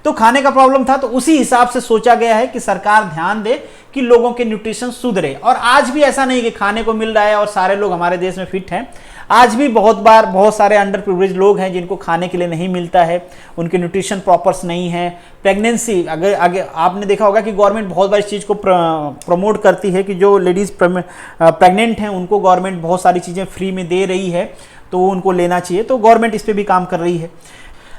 A: तो खाने का प्रॉब्लम था, तो उसी हिसाब से सोचा गया है कि सरकार ध्यान दे कि लोगों के न्यूट्रिशन सुधरे। और आज भी ऐसा नहीं कि खाने को मिल रहा है और सारे लोग हमारे देश में फिट हैं। आज भी बहुत बार बहुत सारे अंडर प्रिविलेज लोग हैं जिनको खाने के लिए नहीं मिलता है, उनके न्यूट्रिशन प्रॉपर्स नहीं है। प्रेगनेंसी, अगर आगे आपने देखा होगा कि गवर्नमेंट बहुत बार इस चीज़ को प्रमोट करती है कि जो लेडीज़ प्रेग्नेंट हैं उनको गवर्नमेंट बहुत सारी चीज़ें फ्री में दे रही है, तो उनको लेना चाहिए। तो गवर्नमेंट इस पर भी काम कर रही है।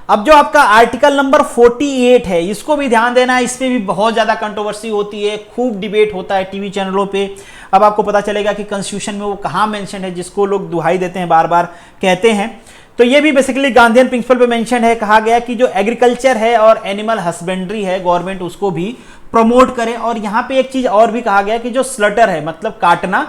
A: अब जो आपका आर्टिकल नंबर 48 है, इसको भी ध्यान देना है। इस पर भी बहुत ज़्यादा कंट्रोवर्सी होती है, खूब डिबेट होता है टीवी चैनलों पे। अब आपको पता चलेगा कि कॉन्स्टिट्यूशन में वो कहाँ मेंशन है जिसको लोग दुहाई देते हैं, बार बार कहते हैं। तो ये भी बेसिकली गांधीयन प्रिंसिपल पे मेंशन है। कहा गया कि जो एग्रीकल्चर है और एनिमल हस्बेंड्री है, गवर्नमेंट उसको भी प्रमोट करे। और यहाँ पे एक चीज़ और भी कहा गया कि जो स्लटर है, मतलब काटना,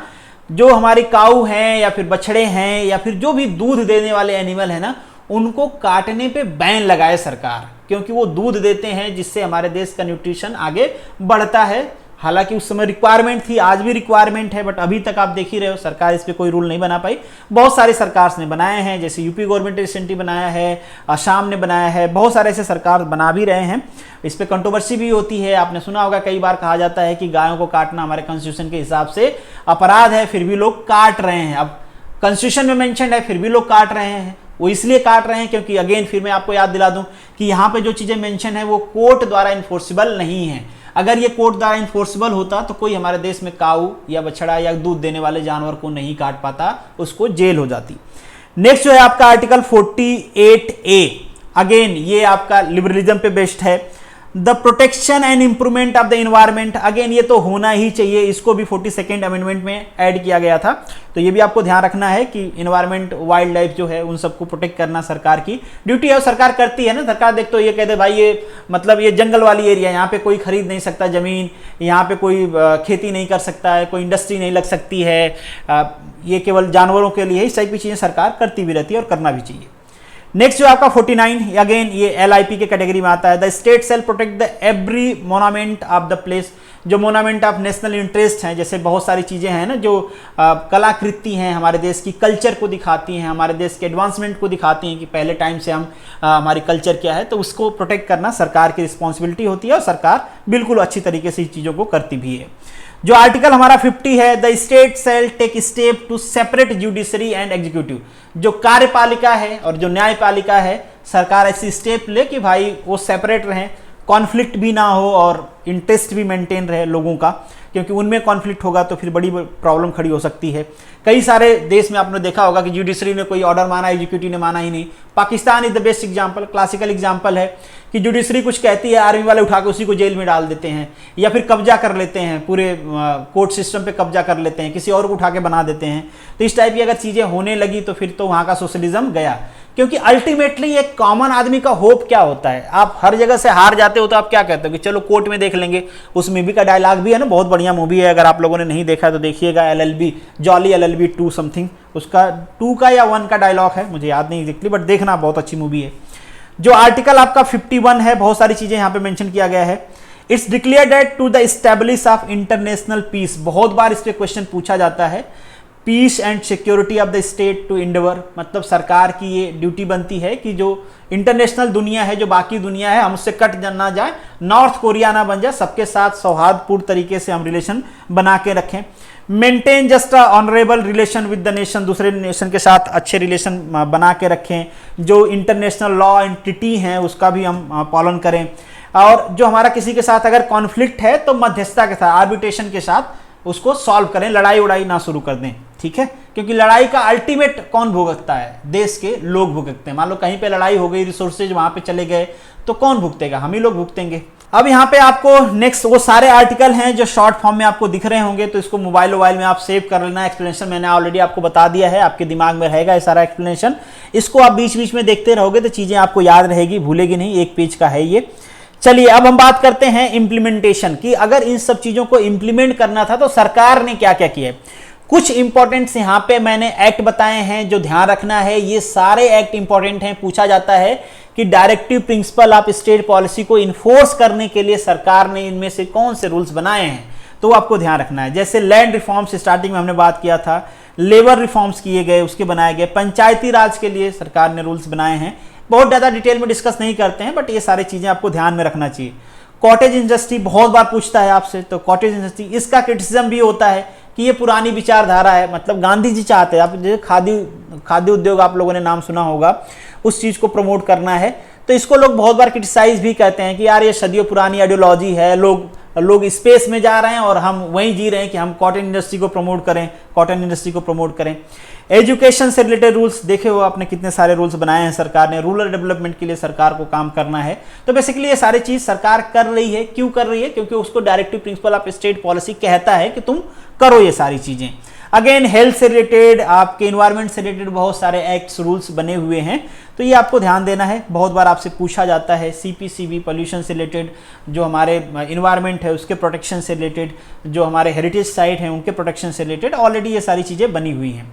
A: जो हमारी काऊ हैं या फिर बछड़े हैं या फिर जो भी दूध देने वाले एनिमल है ना, उनको काटने पे बैन लगाए सरकार, क्योंकि वो दूध देते हैं जिससे हमारे देश का न्यूट्रिशन आगे बढ़ता है। हालांकि उस समय रिक्वायरमेंट थी, आज भी रिक्वायरमेंट है, बट अभी तक आप देख ही रहे हो सरकार इस पे कोई रूल नहीं बना पाई। बहुत सारी सरकार ने बनाए हैं, जैसे यूपी गवर्नमेंट रिसेंटली बनाया है, असम ने बनाया है, बहुत सारे ऐसे सरकार बना भी रहे हैं। इस पे कंट्रोवर्सी भी होती है। आपने सुना होगा कई बार कहा जाता है कि गायों को काटना हमारे कॉन्स्टिट्यूशन के हिसाब से अपराध है, फिर भी लोग काट रहे हैं। अब कॉन्स्टिट्यूशन में मेंशन है, फिर भी लोग काट रहे हैं। वो इसलिए काट रहे हैं क्योंकि अगेन फिर मैं आपको याद दिला दूं कि यहाँ पे जो चीजें मेंशन है वो कोर्ट द्वारा इन्फोर्सिबल नहीं है। अगर ये कोर्ट द्वारा इन्फोर्सिबल होता तो कोई हमारे देश में काऊ या बछड़ा या दूध देने वाले जानवर को नहीं काट पाता, उसको जेल हो जाती। नेक्स्ट जो है आपका आर्टिकल 48A, अगेन ये आपका लिबरलिज्म पे बेस्ड है। The protection and improvement of the environment, again ये तो होना ही चाहिए, इसको भी 42nd अमेंडमेंट में ऐड किया गया था। तो ये भी आपको ध्यान रखना है कि इन्वायरमेंट, वाइल्ड लाइफ जो है उन सबको प्रोटेक्ट करना सरकार की ड्यूटी है और सरकार करती है ना। सरकार देख तो ये कहते भाई ये मतलब ये जंगल वाली एरिया, यहाँ पे कोई खरीद नहीं सकता ज़मीन, यहाँ पे कोई खेती नहीं कर सकता है, कोई इंडस्ट्री नहीं लग सकती है, ये केवल जानवरों के लिए, इस टाइप की चीज़ें सरकार करती भी रहती है और करना भी चाहिए। नेक्स्ट जो आपका 49, अगेन ये LIP के कैटेगरी में आता है। The state shall protect the every monument of the place, जो मोनामेंट ऑफ नेशनल इंटरेस्ट हैं, जैसे बहुत सारी चीज़ें हैं ना जो कलाकृति हैं, हमारे देश की कल्चर को दिखाती हैं, हमारे देश के एडवांसमेंट को दिखाती हैं कि पहले टाइम से हम हमारी कल्चर क्या है, तो उसको प्रोटेक्ट करना सरकार की रिस्पॉन्सिबिलिटी होती है और सरकार बिल्कुल अच्छी तरीके से इस चीज़ों को करती भी है। जो आर्टिकल हमारा 50 है, the state shall take step to separate judiciary and executive, जो कार्यपालिका है और जो न्यायपालिका है, सरकार ऐसी स्टेप ले कि भाई वो सेपरेट रहें, कॉन्फ्लिक्ट भी ना हो और इंटरेस्ट भी मेंटेन रहे लोगों का। क्योंकि उनमें कॉन्फ्लिक्ट होगा तो फिर बड़ी प्रॉब्लम खड़ी हो सकती है। कई सारे देश में आपने देखा होगा कि जुडिशरी ने कोई ऑर्डर माना, एग्जीक्यूटिव ने माना ही नहीं। Pakistan is the best example, classical example है कि जुडिशरी कुछ कहती है, आर्मी वाले उठा के उसी को जेल में डाल देते हैं, या फिर कब्जा कर लेते हैं, पूरे कोर्ट सिस्टम पे कब्जा कर लेते हैं, किसी और को उठा के बना देते हैं। तो इस टाइप की अगर चीजें होने लगी तो फिर तो वहां का सोशलिज्म गया। क्योंकि अल्टीमेटली एक कॉमन आदमी का होप क्या होता है, आप हर जगह से हार जाते हो तो आप क्या कहते हो कि चलो कोर्ट में देख लेंगे। उस मूवी का डायलॉग भी है ना, बहुत बढ़िया मूवी है, अगर आप लोगों ने नहीं देखा तो देखिएगा, LLB जॉली LLB 2 समथिंग, उसका 2 का या 1 का डायलॉग है, मुझे याद नहीं एग्जैक्टली, बट देखना बहुत अच्छी मूवी है। जो आर्टिकल आपका 51 है, बहुत सारी चीजें यहाँ पे मेंशन किया गया है। It's declared that to the establish of international peace, बहुत बार इस पे क्वेश्चन पूछा जाता है। Peace and security of the state to endeavour, मतलब सरकार की ये ड्यूटी बनती है कि जो इंटरनेशनल दुनिया है, जो बाकी दुनिया है, हम उससे कट ना जाए, नॉर्थ कोरिया ना बन जाए, सबके साथ सौहार्दपूर्ण तरीके से हम रिलेशन बना के रखें। Maintain just honourable relation with the nation, दूसरे नेशन के साथ अच्छे रिलेशन बना के रखें। जो इंटरनेशनल लॉ एंटिटी हैं उसका भी हम पालन करें। और जो हमारा किसी के साथ अगर कॉन्फ्लिक्ट है तो मध्यस्थता के साथ, आर्बिट्रेशन के साथ उसको सॉल्व करें, लड़ाई उड़ाई ना शुरू कर दें, ठीक है। क्योंकि लड़ाई का अल्टीमेट कौन भुगतता है, देश के लोग भुगतते हैं। मान लो कहीं पे लड़ाई हो गई, रिसोर्सेज वहां पे चले गए, तो कौन भुगतेगा, हम ही लोग भुगतेंगे। अब यहाँ पे आपको नेक्स्ट वो सारे आर्टिकल हैं जो शॉर्ट फॉर्म में आपको दिख रहे होंगे, तो इसको मोबाइल में आप सेव कर लेना। एक्सप्लेनेशन मैंने ऑलरेडी आपको बता दिया है, आपके दिमाग में रहेगा ये सारा एक्सप्लेनेशन। इसको आप बीच बीच में देखते रहोगे तो चीजें आपको याद रहेगी, भूलेगी नहीं, एक पेज का है ये। चलिए अब हम बात करते हैं इंप्लीमेंटेशन की। अगर इन सब चीजों को इंप्लीमेंट करना था तो सरकार ने क्या क्या किया है। कुछ इंपॉर्टेंट्स यहां पे मैंने एक्ट बताए हैं जो ध्यान रखना है। ये सारे एक्ट इंपॉर्टेंट हैं। पूछा जाता है कि directive principle of state policy को इन्फोर्स करने के लिए सरकार ने इनमें से कौन से रूल्स बनाए हैं, तो आपको ध्यान रखना है। जैसे लैंड रिफॉर्म्स, स्टार्टिंग में हमने बात किया था, लेबर रिफॉर्म्स किए गए, उसके बनाए गए। पंचायती राज के लिए सरकार ने रूल्स बनाए हैं, बहुत ज़्यादा डिटेल में डिस्कस नहीं करते हैं, बट ये सारी चीज़ें आपको ध्यान में रखना चाहिए। कॉटेज इंडस्ट्री बहुत बार पूछता है आपसे, तो कॉटेज इंडस्ट्री, इसका क्रिटिसिज्म भी होता है कि ये पुरानी विचारधारा है। मतलब गांधी जी चाहते हैं, आप जैसे खाद्य उद्योग आप लोगों ने नाम सुना होगा, उस चीज़ को प्रमोट करना है, तो इसको लोग बहुत बार क्रिटिसाइज भी करते हैं कि यार ये सदियों पुरानी आइडियोलॉजी है, लोग स्पेस में जा रहे हैं और हम वहीं जी रहे हैं कि हम कॉटन इंडस्ट्री को प्रमोट करें, कॉटन इंडस्ट्री को प्रमोट करें। एजुकेशन से रिलेटेड रूल्स देखे हो आपने, कितने सारे रूल्स बनाए हैं सरकार ने। रूरल डेवलपमेंट के लिए सरकार को काम करना है, तो बेसिकली ये सारी चीज सरकार कर रही है। क्यों कर रही है? क्योंकि उसको directive principle of state policy कहता है कि तुम करो ये सारी चीजें। अगेन हेल्थ से रिलेटेड, आपके इन्वायरमेंट से रिलेटेड बहुत सारे एक्ट्स रूल्स बने हुए हैं, तो ये आपको ध्यान देना है। बहुत बार आपसे पूछा जाता है CPCB पॉल्यूशन से रिलेटेड, जो हमारे इन्वायरमेंट है उसके प्रोटेक्शन से रिलेटेड, जो हमारे हेरिटेज साइट हैं उनके प्रोटेक्शन से रिलेटेड, ऑलरेडी ये सारी चीज़ें बनी हुई हैं।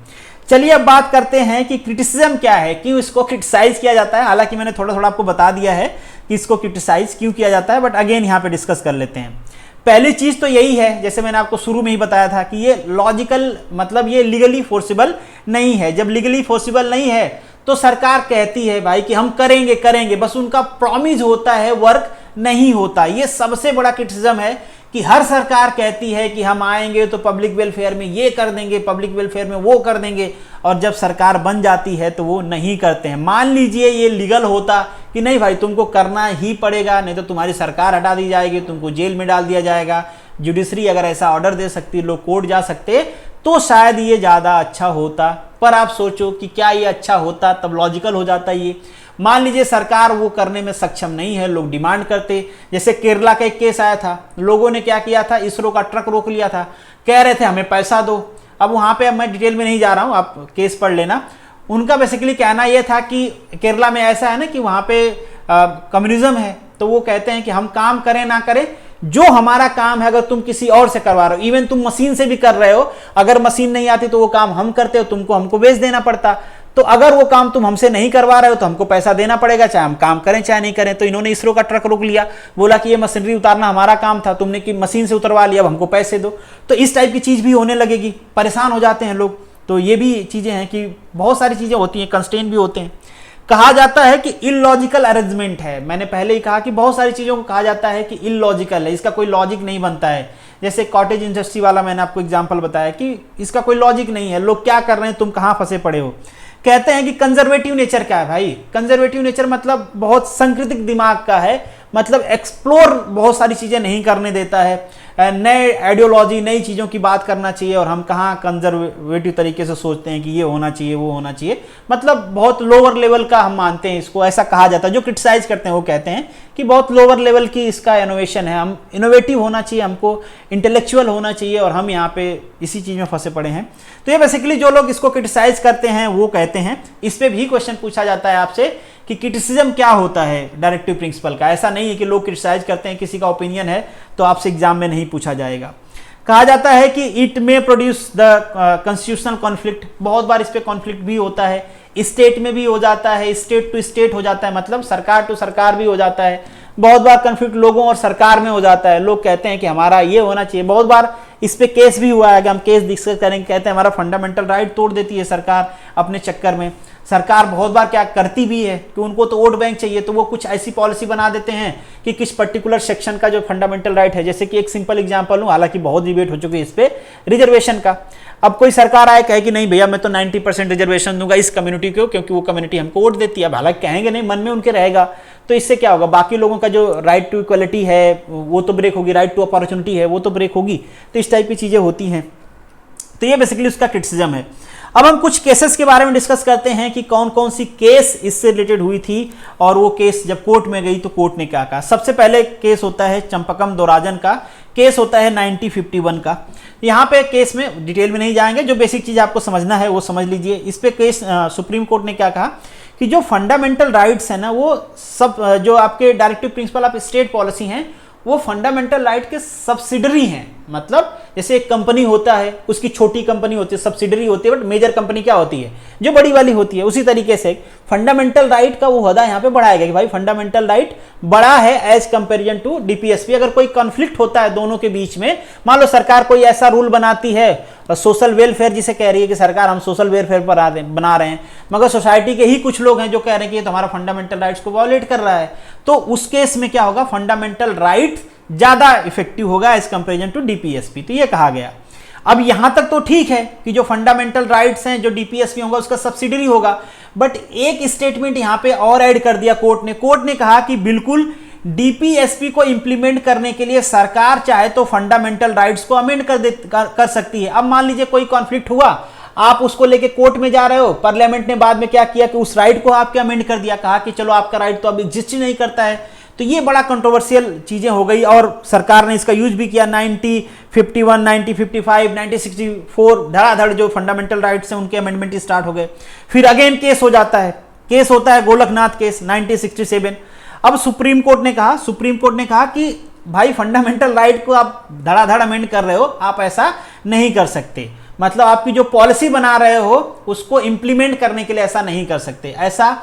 A: चलिए अब बात करते हैं कि क्रिटिसिज्म क्या है, क्यों इसको क्रिटिसाइज किया जाता है। हालांकि मैंने थोड़ा थोड़ा आपको बता दिया है कि इसको क्रिटिसाइज क्यों किया जाता है, बट अगेन यहाँ पे डिस्कस कर लेते हैं। पहली चीज तो यही है, जैसे मैंने आपको शुरू में ही बताया था कि ये लॉजिकल, मतलब ये लीगली फोर्सिबल नहीं है। जब लीगली फोर्सिबल नहीं है तो सरकार कहती है भाई कि हम करेंगे करेंगे, बस उनका प्रॉमिस होता है, वर्क नहीं होता। ये सबसे बड़ा क्रिटिसिज्म है कि हर सरकार कहती है कि हम आएंगे तो पब्लिक वेलफेयर में ये कर देंगे, पब्लिक वेलफेयर में वो कर देंगे, और जब सरकार बन जाती है तो वो नहीं करते हैं। मान लीजिए ये लीगल होता कि नहीं भाई तुमको करना ही पड़ेगा, नहीं तो तुम्हारी सरकार हटा दी जाएगी, तुमको जेल में डाल दिया जाएगा, जुडिशरी अगर ऐसा ऑर्डर दे सकती, लोग कोर्ट जा सकते, तो शायद ये ज़्यादा अच्छा होता। पर आप सोचो कि क्या ये अच्छा होता, तब लॉजिकल हो जाता ये। मान लीजिए सरकार वो करने में सक्षम नहीं है, लोग डिमांड करते। जैसे केरला का एक केस आया था, लोगों ने क्या किया था, इसरो का ट्रक रोक लिया था, कह रहे थे हमें पैसा दो। अब वहाँ पे, अब मैं डिटेल में नहीं जा रहा हूँ, आप केस पढ़ लेना। उनका बेसिकली कहना यह था कि केरला में ऐसा है ना कि वहाँ पे कम्युनिज्म है, तो वो कहते हैं कि हम काम करें ना करें, जो हमारा काम है अगर तुम किसी और से करवा रहे हो, इवन तुम मशीन से भी कर रहे हो, अगर मशीन नहीं आती तो वो काम हम करते हो, तुमको हमको बेच देना पड़ता। तो अगर वो काम तुम हमसे नहीं करवा रहे हो तो हमको पैसा देना पड़ेगा, चाहे हम काम करें चाहे नहीं करें। तो इन्होंने इसरो का ट्रक रोक लिया, बोला कि ये मशीनरी उतारना हमारा काम था, तुमने कि मशीन से उतरवा लिया, अब हमको पैसे दो। तो इस टाइप की चीज भी होने लगेगी, परेशान हो जाते हैं लोग। तो ये भी चीजें हैं कि बहुत सारी चीजें होती हैं, कंस्ट्रेंट भी होते हैं। कहा जाता है कि इलॉजिकल अरेंजमेंट है। मैंने पहले ही कहा कि बहुत सारी चीजों को कहा जाता है कि इलॉजिकल है, इसका कोई लॉजिक नहीं बनता है। जैसे कॉटेज इंडस्ट्री वाला मैंने आपको एग्जांपल बताया कि इसका कोई लॉजिक नहीं है, लोग क्या कर रहे हैं, तुम कहां फंसे पड़े हो। कहते हैं कि कंजर्वेटिव नेचर क्या है भाई, कंजर्वेटिव नेचर मतलब बहुत सांकृतिक दिमाग का है, मतलब एक्सप्लोर बहुत सारी चीज़ें नहीं करने देता है, नए आइडियोलॉजी नई चीज़ों की बात करना चाहिए, और हम कहाँ कंजर्वेटिव तरीके से सोचते हैं कि ये होना चाहिए वो होना चाहिए, मतलब बहुत लोअर लेवल का हम मानते हैं इसको, ऐसा कहा जाता है। जो क्रिटिसाइज करते हैं वो कहते हैं कि बहुत लोअर लेवल की इसका इनोवेशन है, हम इनोवेटिव होना चाहिए, हमको इंटेलेक्चुअल होना चाहिए, और हम यहाँ पे इसी चीज़ में फंसे पड़े हैं। तो ये बेसिकली जो लोग इसको क्रिटिसाइज करते हैं वो कहते हैं। इस पर भी क्वेश्चन पूछा जाता है आपसे कि क्रिटिसिज्म क्या होता है डायरेक्टिव प्रिंसिपल का। ऐसा नहीं है कि लोग क्रिटिसाइज करते हैं, किसी का ओपिनियन है तो आपसे एग्जाम में नहीं पूछा जाएगा। कहा जाता है कि इट में प्रोड्यूस द कॉन्स्टिट्यूशनल कॉन्फ्लिक्ट, बहुत बार इस पे कॉन्फ्लिक्ट भी होता है, स्टेट में भी हो जाता है, स्टेट टू स्टेट हो जाता है, मतलब सरकार टू सरकार भी हो जाता है। बहुत बार कॉन्फ्लिक्ट लोगों और सरकार में हो जाता है, लोग कहते हैं कि हमारा ये होना चाहिए। बहुत बार इस पे केस भी हुआ है कि हम केस डिस्कस करेंगे, कहते हैं हमारा फंडामेंटल राइट तोड़ देती है सरकार अपने चक्कर में। सरकार बहुत बार क्या करती भी है कि उनको तो वोट बैंक चाहिए, तो वो कुछ ऐसी पॉलिसी बना देते हैं कि किस पर्टिकुलर सेक्शन का जो फंडामेंटल राइट है, जैसे कि एक सिंपल एग्जांपल लूं, हालांकि बहुत डिबेट हो चुकी है इस पे, रिजर्वेशन का। अब कोई सरकार आए कहे कि नहीं भैया मैं तो 90% रिजर्वेशन दूंगा इस कम्युनिटी को, क्योंकि वो कम्युनिटी हमको वोट देती है। हालांकि कहेंगे नहीं, मन में उनके रहेगा, तो इससे क्या होगा, बाकी लोगों का जो राइट टू इक्वलिटी है वो तो ब्रेक होगी, राइट टू अपॉर्चुनिटी है वो तो ब्रेक होगी। तो इस टाइप की चीजें होती हैं। तो ये बेसिकली उसका क्रिटिसिज्म है। अब हम कुछ केसेस के बारे में डिस्कस करते हैं कि कौन कौन सी केस इससे रिलेटेड हुई थी, और वो केस जब कोर्ट में गई तो कोर्ट ने क्या कहा। सबसे पहले केस होता है चंपकम दोराजन का, केस होता है 1951 का। यहाँ पे केस में डिटेल में नहीं जाएंगे, जो बेसिक चीज आपको समझना है वो समझ लीजिए। इस पे केस सुप्रीम कोर्ट ने क्या कहा कि जो फंडामेंटल राइट्स है ना, वो सब जो आपके directive principle of state policy हैं, वो फंडामेंटल राइट के सब्सिडरी हैं। मतलब जैसे एक कंपनी होता है, उसकी छोटी कंपनी होती है, सब्सिडरी होती है, बट मेजर कंपनी क्या होती है, जो बड़ी वाली होती है। उसी तरीके से फंडामेंटल राइट का वो होदा यहाँ पे बढ़ाया गया कि भाई फंडामेंटल राइट बड़ा है एज कंपेरिजन टू डीपीएसपी। अगर कोई कॉन्फ्लिक्ट होता है दोनों के बीच में, मान लो सरकार कोई ऐसा रूल बनाती है, सोशल वेलफेयर जिसे कह रही है कि सरकार हम सोशल वेलफेयर बना रहे हैं, मगर सोसाइटी के ही कुछ लोग हैं जो कह रहे हैं कि ये तो हमारा फंडामेंटल राइट्स को वायोलेट कर रहा है, तो उस केस में क्या होगा, फंडामेंटल राइट ज्यादा इफेक्टिव होगा एज कंपेरिजन टू डीपीएसपी। तो ये कहा गया। अब यहां तक तो ठीक है कि जो फंडामेंटल राइट्स हैं, जो डीपीएसपी होगा उसका सब्सिडरी होगा, बट एक स्टेटमेंट यहां पे और ऐड कर दिया कोर्ट ने। कोर्ट ने कहा कि बिल्कुल डीपीएसपी को इंप्लीमेंट करने के लिए सरकार चाहे तो फंडामेंटल राइट्स को अमेंड कर सकती है। अब मान लीजिए कोई कॉन्फ्लिक्ट हुआ, आप उसको लेके कोर्ट में जा रहे हो, पार्लियामेंट ने बाद में क्या किया कि उस राइट को आपके अमेंड कर दिया, कहा कि चलो आपका राइट तो अब एग्जिस्ट ही नहीं करता है। तो ये बड़ा कंट्रोवर्शियल चीजें हो गई, और सरकार ने इसका यूज भी किया। 1951, 1955, 1964 धड़ाधड़ जो फंडामेंटल राइट्स हैं उनके अमेंडमेंट स्टार्ट हो गए। फिर अगेन केस हो जाता है, केस होता है गोलकनाथ केस 1967। अब सुप्रीम कोर्ट ने कहा कि भाई फंडामेंटल राइट को आप धड़ाधड़ अमेंड कर रहे हो, आप ऐसा नहीं कर सकते। मतलब आपकी जो पॉलिसी बना रहे हो उसको इंप्लीमेंट करने के लिए ऐसा नहीं कर सकते। ऐसा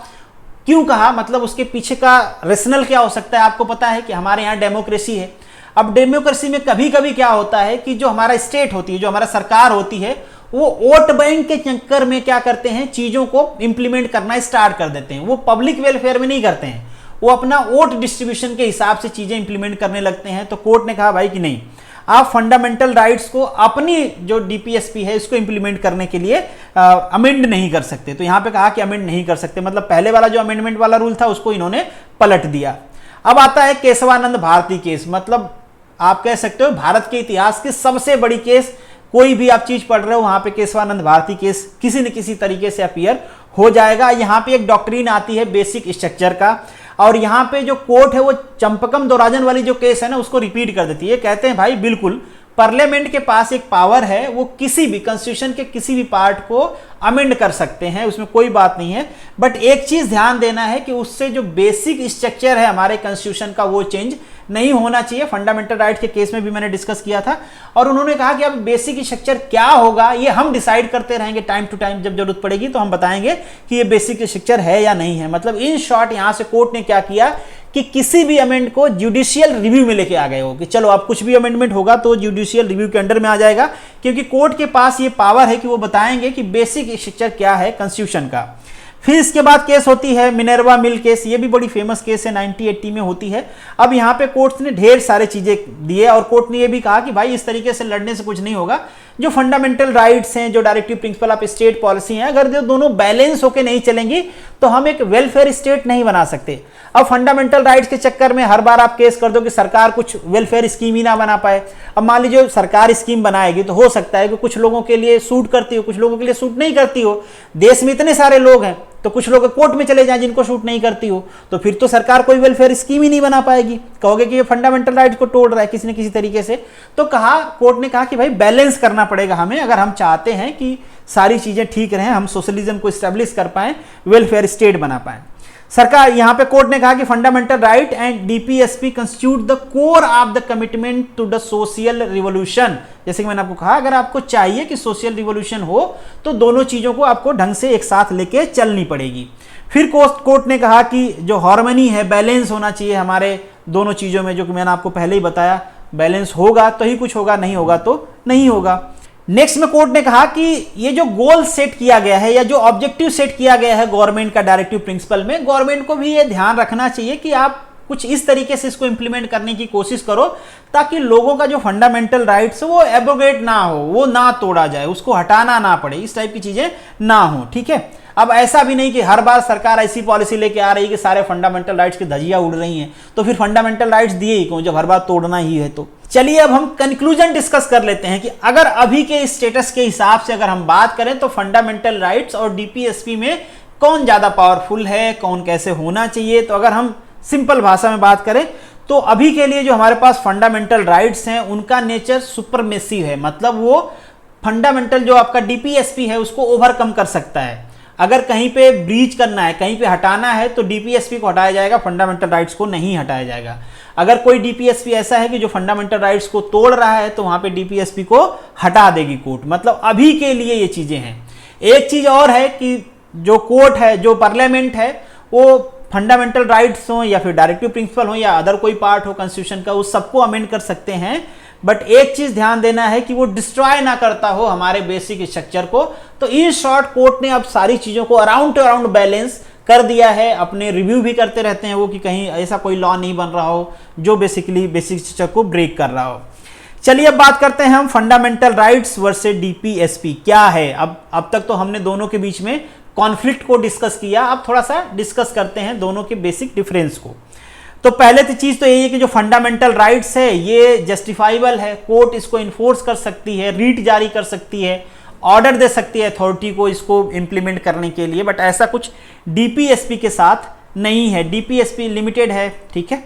A: क्यों कहा, मतलब उसके पीछे का रेशनल क्या हो सकता है। आपको पता है कि हमारे यहाँ डेमोक्रेसी है। अब डेमोक्रेसी में कभी कभी क्या होता है कि जो हमारा स्टेट होती है, जो हमारा सरकार होती है, वो वोट बैंक के चक्कर में क्या करते हैं, चीजों को इंप्लीमेंट करना स्टार्ट कर देते हैं। वो पब्लिक वेलफेयर में नहीं करते हैं, वो अपना वोट डिस्ट्रीब्यूशन के हिसाब से चीजें इंप्लीमेंट करने लगते हैं। तो कोर्ट ने कहा भाई कि नहीं, आप फंडामेंटल राइट्स को अपनी जो डीपीएसपी है इसको इंप्लीमेंट करने के लिए अमेंड नहीं कर सकते। तो यहां पे कहा कि अमेंड नहीं कर सकते, मतलब पहले वाला जो अमेंडमेंट वाला रूल था उसको इन्होंने पलट दिया। अब आता है केशवानंद भारती केस, मतलब आप कह सकते हो भारत के इतिहास की सबसे बड़ी केस। कोई भी आप चीज पढ़ रहे हो वहां पे केशवानंद भारती केस किसी न किसी तरीके से अपीयर हो जाएगा। यहां पे एक डॉक्ट्रिन आती है बेसिक स्ट्रक्चर का, और यहां पे जो कोर्ट है वो चंपकम दोराजन वाली जो केस है ना उसको रिपीट कर देती है। कहते हैं भाई बिल्कुल पार्लियामेंट के पास एक पावर है, वो किसी भी कॉन्स्टिट्यूशन के किसी भी पार्ट को अमेंड कर सकते हैं, उसमें कोई बात नहीं है। बट एक चीज ध्यान देना है कि उससे जो बेसिक स्ट्रक्चर है हमारे कॉन्स्टिट्यूशन का वो चेंज नहीं होना चाहिए। फंडामेंटल राइट के केस में भी मैंने डिस्कस किया था, और उन्होंने कहा कि अब बेसिक स्ट्रक्चर क्या होगा ये हम डिसाइड करते रहेंगे टाइम टू टाइम, जब जरूरत पड़ेगी तो हम बताएंगे कि ये बेसिक स्ट्रक्चर है या नहीं है। मतलब इन शॉर्ट यहां से कोर्ट ने क्या किया कि किसी भी अमेंड को जुडिशियल रिव्यू में लेके आ गए हो कि चलो अब कुछ भी अमेंडमेंट होगा तो जुडिशियल रिव्यू के अंडर में आ जाएगा, क्योंकि कोर्ट के पास ये पावर है कि वो बताएंगे कि बेसिक स्ट्रक्चर क्या है कॉन्स्टिट्यूशन का। फिर इसके बाद केस होती है मिनर्वा मिल केस, ये भी बड़ी फेमस केस है, 1980 में होती है। अब यहाँ पे कोर्ट ने ढेर सारे चीजें दिए और कोर्ट ने ये भी कहा कि भाई इस तरीके से लड़ने से कुछ नहीं होगा, जो फंडामेंटल राइट्स हैं, जो directive principle of state policy हैं, अगर जो दोनों बैलेंस होकर नहीं चलेंगी तो हम एक वेलफेयर स्टेट नहीं बना सकते। अब फंडामेंटल राइट्स के चक्कर में हर बार आप केस कर दो कि सरकार कुछ वेलफेयर स्कीम ही ना बना पाए। अब मान लीजिए सरकार स्कीम बनाएगी तो हो सकता है कि कुछ लोगों के लिए सूट करती हो, कुछ लोगों के लिए सूट नहीं करती हो। देश में इतने सारे लोग हैं तो कुछ लोग कोर्ट में चले जाएं जिनको शूट नहीं करती हो, तो फिर तो सरकार कोई वेलफेयर स्कीम ही नहीं बना पाएगी। कहोगे कि ये फंडामेंटल राइट्स को तोड़ रहा है किसी न किसी तरीके से। तो कोर्ट ने कहा कि भाई बैलेंस करना पड़ेगा हमें, अगर हम चाहते हैं कि सारी चीजें ठीक रहें, हम सोशलिज्म को स्टैब्लिश कर पाएं, वेलफेयर स्टेट बना पाएं। सरकार यहां पे कोर्ट ने कहा कि fundamental right and DPSP constitute the core of the commitment to the social revolution. जैसे कि मैंने आपको कहा, अगर आपको चाहिए कि सोशल रिवॉल्यूशन हो तो दोनों चीजों को आपको ढंग से एक साथ लेके चलनी पड़ेगी। फिर कोर्ट ने कहा कि जो हार्मनी है, बैलेंस होना चाहिए हमारे दोनों चीजों में, जो कि मैंने आपको पहले ही बताया, बैलेंस होगा तो ही कुछ होगा, नहीं होगा तो नहीं होगा। नेक्स्ट में कोर्ट ने कहा कि ये जो गोल सेट किया गया है या जो ऑब्जेक्टिव सेट किया गया है गवर्नमेंट का डायरेक्टिव प्रिंसिपल में, गवर्नमेंट को भी ये ध्यान रखना चाहिए कि आप कुछ इस तरीके से इसको इंप्लीमेंट करने की कोशिश करो ताकि लोगों का जो फंडामेंटल राइट्स वो एब्रोगेट ना हो, वो ना तोड़ा जाए, उसको हटाना ना पड़े, इस टाइप की चीजें ना हो। ठीक है, अब ऐसा भी नहीं कि हर बार सरकार ऐसी पॉलिसी लेके आ रही है कि सारे फंडामेंटल राइट्स की धज्जियां उड़ रही हैं, तो फिर फंडामेंटल राइट्स दिए ही क्यों जब हर बार तोड़ना ही है। तो चलिए अब हम कंक्लूजन डिस्कस कर लेते हैं कि अगर अभी के स्टेटस के हिसाब से अगर हम बात करें तो फंडामेंटल राइट्स और डीपीएसपी में कौन ज्यादा पावरफुल है, कौन कैसे होना चाहिए। तो अगर हम सिंपल भाषा में बात करें तो अभी के लिए जो हमारे पास फंडामेंटल राइट्स हैं उनका नेचर सुपरमेसिव है, मतलब वो फंडामेंटल जो आपका डीपीएसपी है उसको ओवरकम कर सकता है। अगर कहीं पे ब्रीच करना है, कहीं पे हटाना है तो डीपीएसपी को हटाया जाएगा, फंडामेंटल राइट्स को नहीं हटाया जाएगा। अगर कोई डीपीएसपी ऐसा है कि जो फंडामेंटल राइट्स को तोड़ रहा है तो वहां पे डीपीएसपी को हटा देगी कोर्ट। मतलब अभी के लिए ये चीजें हैं। एक चीज और है कि जो कोर्ट है, जो पार्लियामेंट है, वो फंडामेंटल राइट्स हो या फिर डायरेक्टिव प्रिंसिपल हो या अदर कोई पार्ट हो कॉन्स्टिट्यूशन का, उस सबको अमेंड कर सकते हैं। बट एक चीज ध्यान देना है कि वो डिस्ट्रॉय ना करता हो हमारे बेसिक स्ट्रक्चर को। तो इन शॉर्ट कोर्ट ने अब सारी चीजों को अराउंड टू अराउंड बैलेंस कर दिया है। अपने रिव्यू भी करते रहते हैं वो कि कहीं ऐसा कोई लॉ नहीं बन रहा हो जो बेसिकली बेसिक स्ट्रक्चर को ब्रेक कर रहा हो। चलिए अब बात करते हैं हम फंडामेंटल राइट्स वर्सेस डीपीएसपी क्या है। अब तक तो हमने दोनों के बीच में कॉन्फ्लिक्ट को डिस्कस किया, अब थोड़ा सा डिस्कस करते हैं दोनों के बेसिक डिफरेंस को। तो पहले तो चीज तो यही है कि जो फंडामेंटल राइट्स है ये जस्टिफाइबल है, कोर्ट इसको इन्फोर्स कर सकती है, रीट जारी कर सकती है, ऑर्डर दे सकती है अथॉरिटी को इसको इंप्लीमेंट करने के लिए। बट ऐसा कुछ डीपीएसपी के साथ नहीं है, डीपीएसपी लिमिटेड है। ठीक है,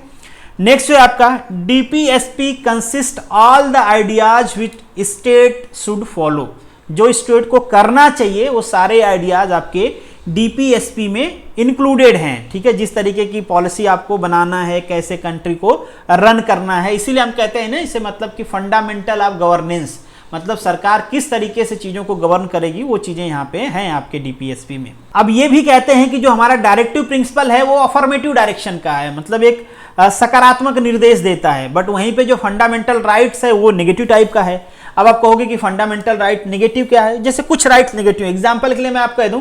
A: नेक्स्ट है आपका DPSP consist all the ideas which state should follow. जो स्टेट को करना चाहिए वो सारे आइडियाज आपके डीपीएसपी में इंक्लूडेड हैं। ठीक है, जिस तरीके की पॉलिसी आपको बनाना है, कैसे कंट्री को रन करना है, इसीलिए हम कहते हैं ना इसे, मतलब कि फंडामेंटल ऑफ गवर्नेंस, मतलब सरकार किस तरीके से चीजों को गवर्न करेगी, वो चीजें यहाँ पे हैं आपके डीपीएसपी में। अब ये भी कहते हैं कि जो हमारा डायरेक्टिव प्रिंसिपल है वो अफर्मेटिव डायरेक्शन का है, मतलब एक सकारात्मक निर्देश देता है। बट वहीं पे जो फंडामेंटल राइट्स है वो नेगेटिव टाइप का है। अब आप कहोगे कि फंडामेंटल राइट नेगेटिव क्या है, जैसे कुछ राइट्स नेगेटिव। एग्जाम्पल के लिए मैं आपको कह दूं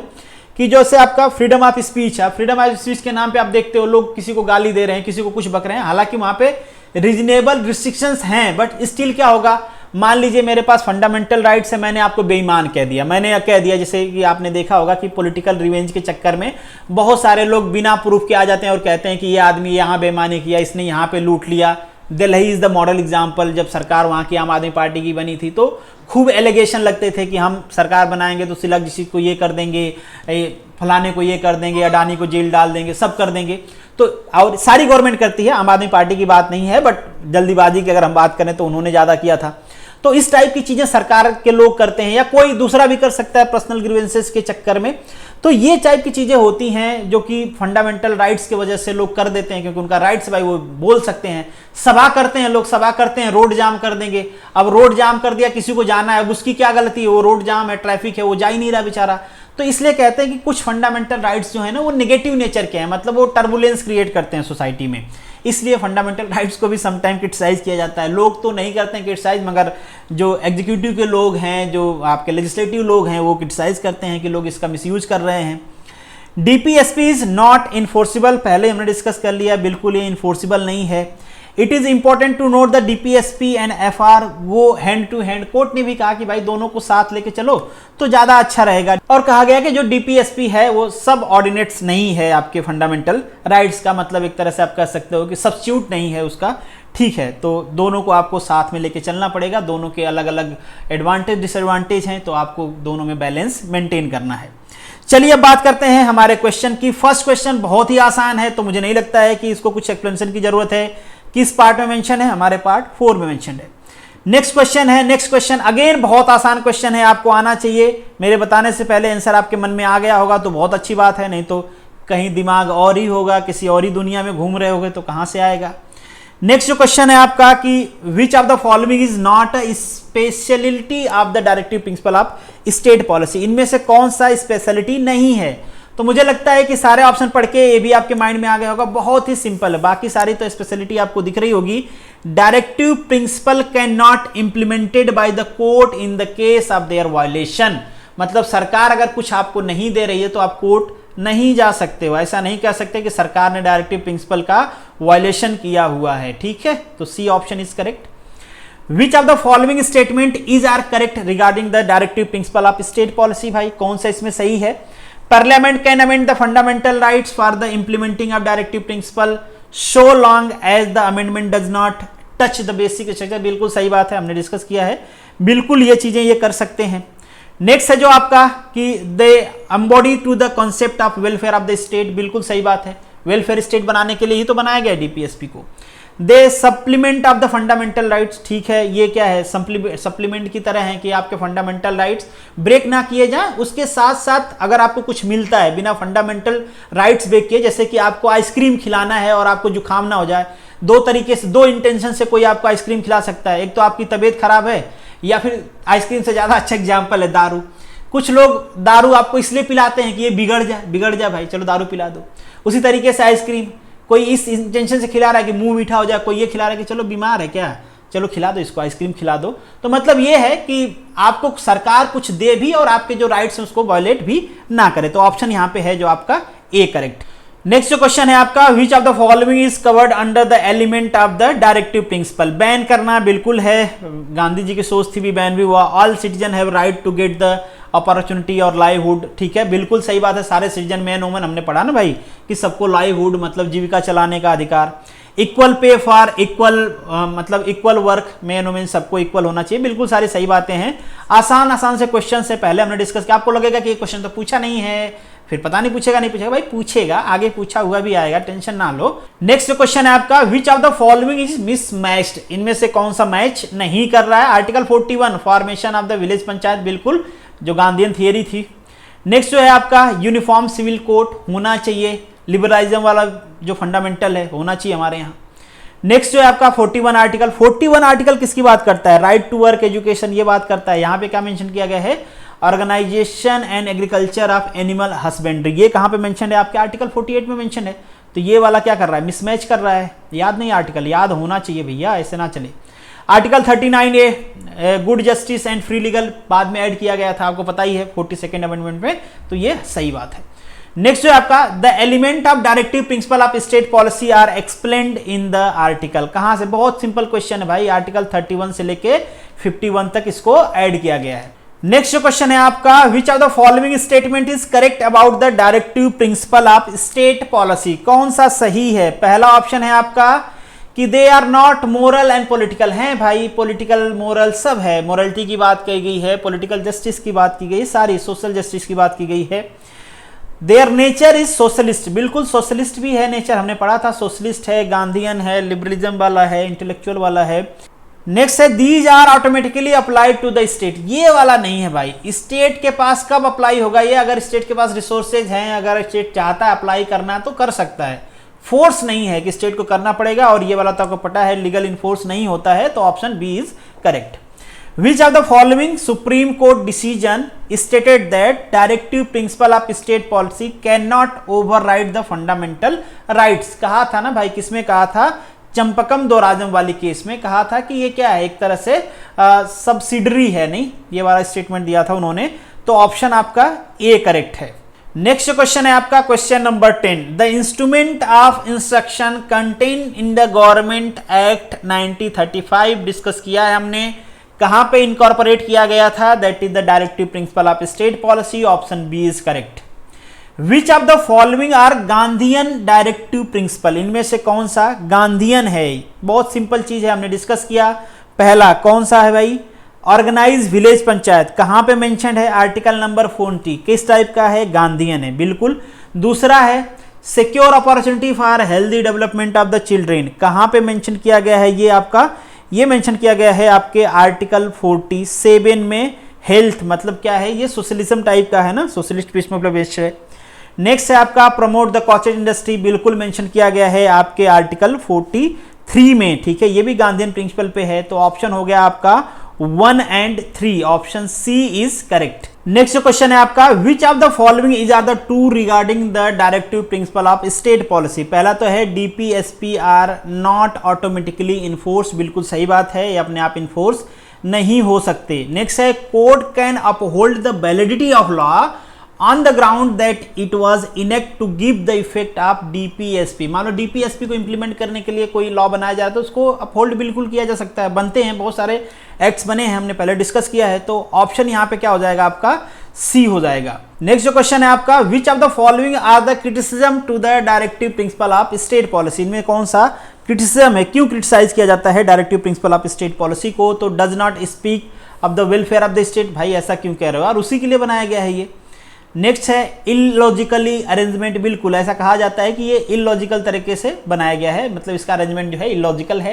A: कि जैसे आपका फ्रीडम ऑफ स्पीच है, फ्रीडम ऑफ स्पीच के नाम पे आप देखते हो लोग किसी को गाली दे रहे हैं, किसी को कुछ बक रहे हैं, हालांकि वहां पे रीजनेबल रिस्ट्रिक्शंस हैं, बट स्टिल क्या होगा, मान लीजिए मेरे पास फंडामेंटल राइट्स है, मैंने आपको बेईमान कह दिया, मैंने कह दिया, जैसे कि आपने देखा होगा कि पॉलिटिकल रिवेंज के चक्कर में बहुत सारे लोग बिना प्रूफ के आ जाते हैं और कहते हैं कि ये आदमी यहाँ बेईमानी किया, इसने यहाँ पे लूट लिया। Delhi is the model example, जब सरकार वहाँ की आम आदमी पार्टी की बनी थी तो खूब एलिगेशन लगते थे कि हम सरकार बनाएंगे तो सिलक जी को ये कर देंगे, फलाने को ये कर देंगे, अडानी को जेल डाल देंगे, सब कर देंगे। तो और सारी गवर्नमेंट करती है, आम आदमी पार्टी की बात नहीं है, बट जल्दीबाजी की अगर हम बात करें तो उन्होंने ज़्यादा किया था। तो इस टाइप की चीज़ें सरकार के लोग करते हैं या कोई दूसरा भी कर सकता है पर्सनल ग्रीवेंसेस के चक्कर में। तो ये टाइप की चीज़ें होती हैं जो कि फंडामेंटल राइट्स की वजह से लोग कर देते हैं, क्योंकि उनका राइट्स भाई वो बोल सकते हैं। सभा करते हैं लोग, सभा करते हैं, रोड जाम कर देंगे। अब रोड जाम कर दिया, किसी को जाना है, अब उसकी क्या गलती है, वो रोड जाम है, ट्रैफिक है, वो जा ही नहीं रहा बेचारा। तो इसलिए कहते हैं कि कुछ फंडामेंटल राइट्स जो है ना वो नेगेटिव नेचर के हैं, मतलब वो टर्बुलेंस क्रिएट करते हैं सोसाइटी में। इसलिए फंडामेंटल राइट्स को भी समटाइम क्रिटिसाइज किया जाता है। लोग तो नहीं करते हैं क्रिटिसाइज, मगर जो एग्जीक्यूटिव के लोग हैं, जो आपके लेजिस्लेटिव लोग हैं, वो क्रिटिसाइज करते हैं कि लोग इसका मिसयूज कर रहे हैं। डीपीएसपी इज नॉट इन्फोर्सिबल, पहले हमने डिस्कस कर लिया, बिल्कुल ये इन्फोर्सिबल नहीं है। It is important to note the DPSP and FR वो हैंड टू हैंड, कोर्ट ने भी कहा कि भाई दोनों को साथ लेके चलो तो ज्यादा अच्छा रहेगा। और कहा गया कि जो डीपीएसपी है वो सब ऑर्डिनेट्स नहीं है आपके फंडामेंटल राइट्स का, मतलब एक तरह से आप कह सकते हो कि सब्स्टिट्यूट नहीं है उसका, ठीक है। तो दोनों को आपको साथ में लेके चलना पड़ेगा, दोनों के अलग अलग एडवांटेज डिसएडवांटेज हैं, तो आपको दोनों में बैलेंस मेंटेन करना है। चलिए अब बात करते हैं हमारे क्वेश्चन की। फर्स्ट क्वेश्चन बहुत ही आसान है, तो मुझे नहीं लगता है कि इसको कुछ एक्सप्लेनेशन की जरूरत है। किस पार्ट में मेंशन है? हमारे पार्ट 4 में मेंशन है। नेक्स्ट क्वेश्चन है, नेक्स्ट क्वेश्चन अगेन बहुत आसान क्वेश्चन है, आपको आना चाहिए। मेरे बताने से पहले आंसर आपके मन में आ गया होगा तो बहुत अच्छी बात है, नहीं तो कहीं दिमाग और ही होगा, किसी और ही दुनिया में घूम रहे होगे तो कहां से आएगा। नेक्स्ट जो क्वेश्चन है आपका कि विच of the following is not a speciality of the directive principle of state policy, इनमें से कौन सा स्पेशलिटी नहीं है। तो मुझे लगता है कि सारे ऑप्शन पढ़ के ये भी आपके माइंड में आ गया होगा, बहुत ही सिंपल है, बाकी सारी तो स्पेशलिटी आपको दिख रही होगी। Directive principle can not implemented by the court in the case of their violation, मतलब सरकार अगर कुछ आपको नहीं दे रही है तो आप कोर्ट नहीं जा सकते हो, ऐसा नहीं कह सकते कि सरकार ने डायरेक्टिव प्रिंसिपल का वायलेशन किया हुआ है, ठीक है। तो C option is correct. Which of the following statement is are correct regarding the directive principle of state policy, भाई कौन सा इसमें सही है। Parliament can amend the fundamental rights for the implementing of directive principle so long as the amendment does not touch the basic structure, बिल्कुल सही बात है, हमने डिस्कस किया है, बिल्कुल ये चीजें ये कर सकते हैं। नेक्स्ट है जो आपका कि they embody to the concept of welfare of the state, बिल्कुल सही बात है, वेलफेयर स्टेट बनाने के लिए ही तो बनाया गया डीपीएसपी को। They supplement of the fundamental rights, ठीक है, ये क्या है, सप्लीमेंट की तरह है कि आपके फंडामेंटल राइट्स ब्रेक ना किए जाएं, उसके साथ साथ अगर आपको कुछ मिलता है बिना फंडामेंटल राइट्स ब्रेक किए, जैसे कि आपको आइसक्रीम खिलाना है और आपको जुकाम ना हो जाए, दो तरीके से, दो इंटेंशन से कोई आपको आइसक्रीम खिला सकता है, एक तो आपकी तबीयत खराब है, या फिर आइसक्रीम से ज्यादा अच्छा एग्जाम्पल है दारू। कुछ लोग दारू आपको इसलिए पिलाते हैं कि ये बिगड़ जाए भाई, चलो दारू पिला दो। उसी तरीके से आइसक्रीम कोई इस इंटेंशन से खिला रहा है कि मुंह मीठा हो जाए, कोई ये खिला रहा है कि चलो बीमार है क्या, चलो खिला दो इसको, आइसक्रीम खिला दो। तो मतलब ये है कि आपको सरकार कुछ दे भी और आपके जो राइट्स हैं उसको वायलेट भी ना करे। तो ऑप्शन यहां पे है जो आपका ए करेक्ट। नेक्स्ट जो क्वेश्चन है आपका, which of the following is covered under the element of the directive principal, ban करना बिल्कुल है, गांधी जी की सोच थी भी, बैन भी हुआ। All citizen have right to get the opportunity और लाइवहुड, ठीक है, बिल्कुल सही बात है, सारे सिटीजन मैन वुमन हमने पढ़ा ना भाई कि सबको लाइवहुड मतलब जीविका चलाने का अधिकार। इक्वल पे फॉर इक्वल मतलब इक्वल वर्क, मैन वुमेन सबको इक्वल होना चाहिए, बिल्कुल सारी सही बातें हैं। आसान से क्वेश्चन से पहले हमने डिस्कस किया, आपको लगेगा कि ये क्वेश्चन तो पूछा नहीं है, फिर पता नहीं पूछेगा, भाई पूछेगा, आगे पूछा हुआ भी आएगा, टेंशन ना लो। नेक्स्ट क्वेश्चन है आपका, which of the following is mismatched, इनमें से कौन सा मैच नहीं कर रहा है। Article 41 formation of the village panchayat, बिल्कुल जो गांधीयन थियरी थी। नेक्स्ट जो है आपका यूनिफॉर्म सिविल कोड होना चाहिए, लिबरलिज्म वाला जो फंडामेंटल है होना चाहिए हमारे यहाँ। नेक्स्ट जो है आपका 41 आर्टिकल किसकी बात करता है, राइट टू वर्क एजुकेशन, ये बात करता है। यहाँ पे क्या मेंशन किया गया है, organisation and agriculture of animal husbandry, ये कहाँ पे मेंशन है आपके आर्टिकल 48 में मेंशन है। तो ये वाला क्या कर रहा है, मिसमैच कर रहा है, याद नहीं आर्टिकल, याद होना चाहिए भैया, ऐसे ना चले। Article 39A good justice and free legal बाद में ऐड किया गया था, आपको पता ही है 42nd अमेंडमेंट में, तो ये सही बात है। नेक्स्ट जो है आपका, the element of directive principle of state policy are explained in the article, कहां से, बहुत सिंपल क्वेश्चन है भाई, आर्टिकल 31 से लेके 51 तक इसको ऐड किया गया है। नेक्स्ट जो क्वेश्चन है आपका, which of the following statement is correct about the directive principle of state policy, कौन सा सही है। पहला ऑप्शन है आपका कि they are not moral and political, हैं भाई, पॉलिटिकल मोरल सब है, मोरलिटी की बात की गई है, पॉलिटिकल जस्टिस की बात की गई, सारी सोशल जस्टिस की बात की गई है। देयर नेचर इज सोशलिस्ट, बिल्कुल सोशलिस्ट भी है नेचर, हमने पढ़ा था, सोशलिस्ट है, गांधीयन है, लिबरलिज्म वाला है, इंटेलेक्चुअल वाला है। नेक्स्ट है these are automatically applied to the state, ये वाला नहीं है भाई, स्टेट के पास कब अप्लाई होगा ये, अगर स्टेट के पास रिसोर्सेज हैं, अगर स्टेट चाहता है अप्लाई करना तो कर सकता है, फोर्स नहीं है कि स्टेट को करना पड़ेगा, और ये वाला तो आपको पता है लीगल इनफोर्स नहीं होता है, तो option B is correct. Which of the following Supreme Court decision stated that directive principle of state policy cannot override the fundamental rights, कहा था ना भाई, किसमें कहा था, चंपकम दोराजम वाली केस में कहा था कि ये क्या है, एक तरह से सब्सिडरी है, नहीं, ये वाला स्टेटमेंट दिया था उन्होंने, तो ऑप्शन आपका ए करेक्ट है। नेक्स्ट क्वेश्चन है आपका question number 10। The instrument of instruction contain in the government act 1935 discuss किया है हमने, कहां पे इनकॉर्पोरेट किया गया था? That is the directive principle of state policy. Option B is correct. Which of the following are Gandhian directive principle? इनमें से कौन सा गांधीयन है? बहुत सिंपल चीज है, हमने डिस्कस किया। पहला कौन सा है भाई? ऑर्गेनाइज विलेज पंचायत, कहां पे मेंशन है? Article number 40। किस टाइप का है? गांधीयन है, बिल्कुल। दूसरा है secure opportunity for healthy development of the children, कहां पे मेंशन किया गया है? ये आपका ये मेंशन किया गया है आपके आर्टिकल 47 में। हेल्थ मतलब क्या है? ये सोशलिज्म टाइप का है ना, सोशलिस्ट पीस मतलब बेस्ट है। नेक्स्ट है आपका प्रमोट द कॉटेज इंडस्ट्री, बिल्कुल मेंशन किया गया है आपके आर्टिकल 43 में, ठीक है। ये भी गांधीयन प्रिंसिपल पे है, तो ऑप्शन हो गया आपका 1 and 3। Option C is correct. Next question है आपका which of the following is are the true regarding the directive principle of state policy? पहला तो है DPSP are not automatically enforce, बिल्कुल सही बात है, ये अपने आप इन्फोर्स नहीं हो सकते। नेक्स्ट है court can uphold the validity of law on the ground that it was enact to give the effect of DPSP. मान लो डीपीएसपी को इंप्लीमेंट करने के लिए कोई लॉ बनाया जाए तो उसको अपहोल्ड बिल्कुल किया जा सकता है, बनते हैं, बहुत सारे एक्ट्स बने हैं, हमने पहले डिस्कस किया है। तो ऑप्शन यहाँ पे क्या हो जाएगा आपका? सी हो जाएगा। नेक्स्ट जो क्वेश्चन है आपका which of the following are the criticism to the directive principle of state policy? इनमें कौन सा क्रिटिसिज्म है? क्यों क्रिटिसाइज किया जाता है directive principle of state policy को? तो does not speak of the welfare of the state, भाई ऐसा क्यों कह रहे हो? और उसी के लिए बनाया गया है ये। नेक्स्ट है इलॉजिकली अरेंजमेंट, बिल्कुल ऐसा कहा जाता है कि ये इलॉजिकल तरीके से बनाया गया है, मतलब इसका अरेंजमेंट जो है इलॉजिकल है।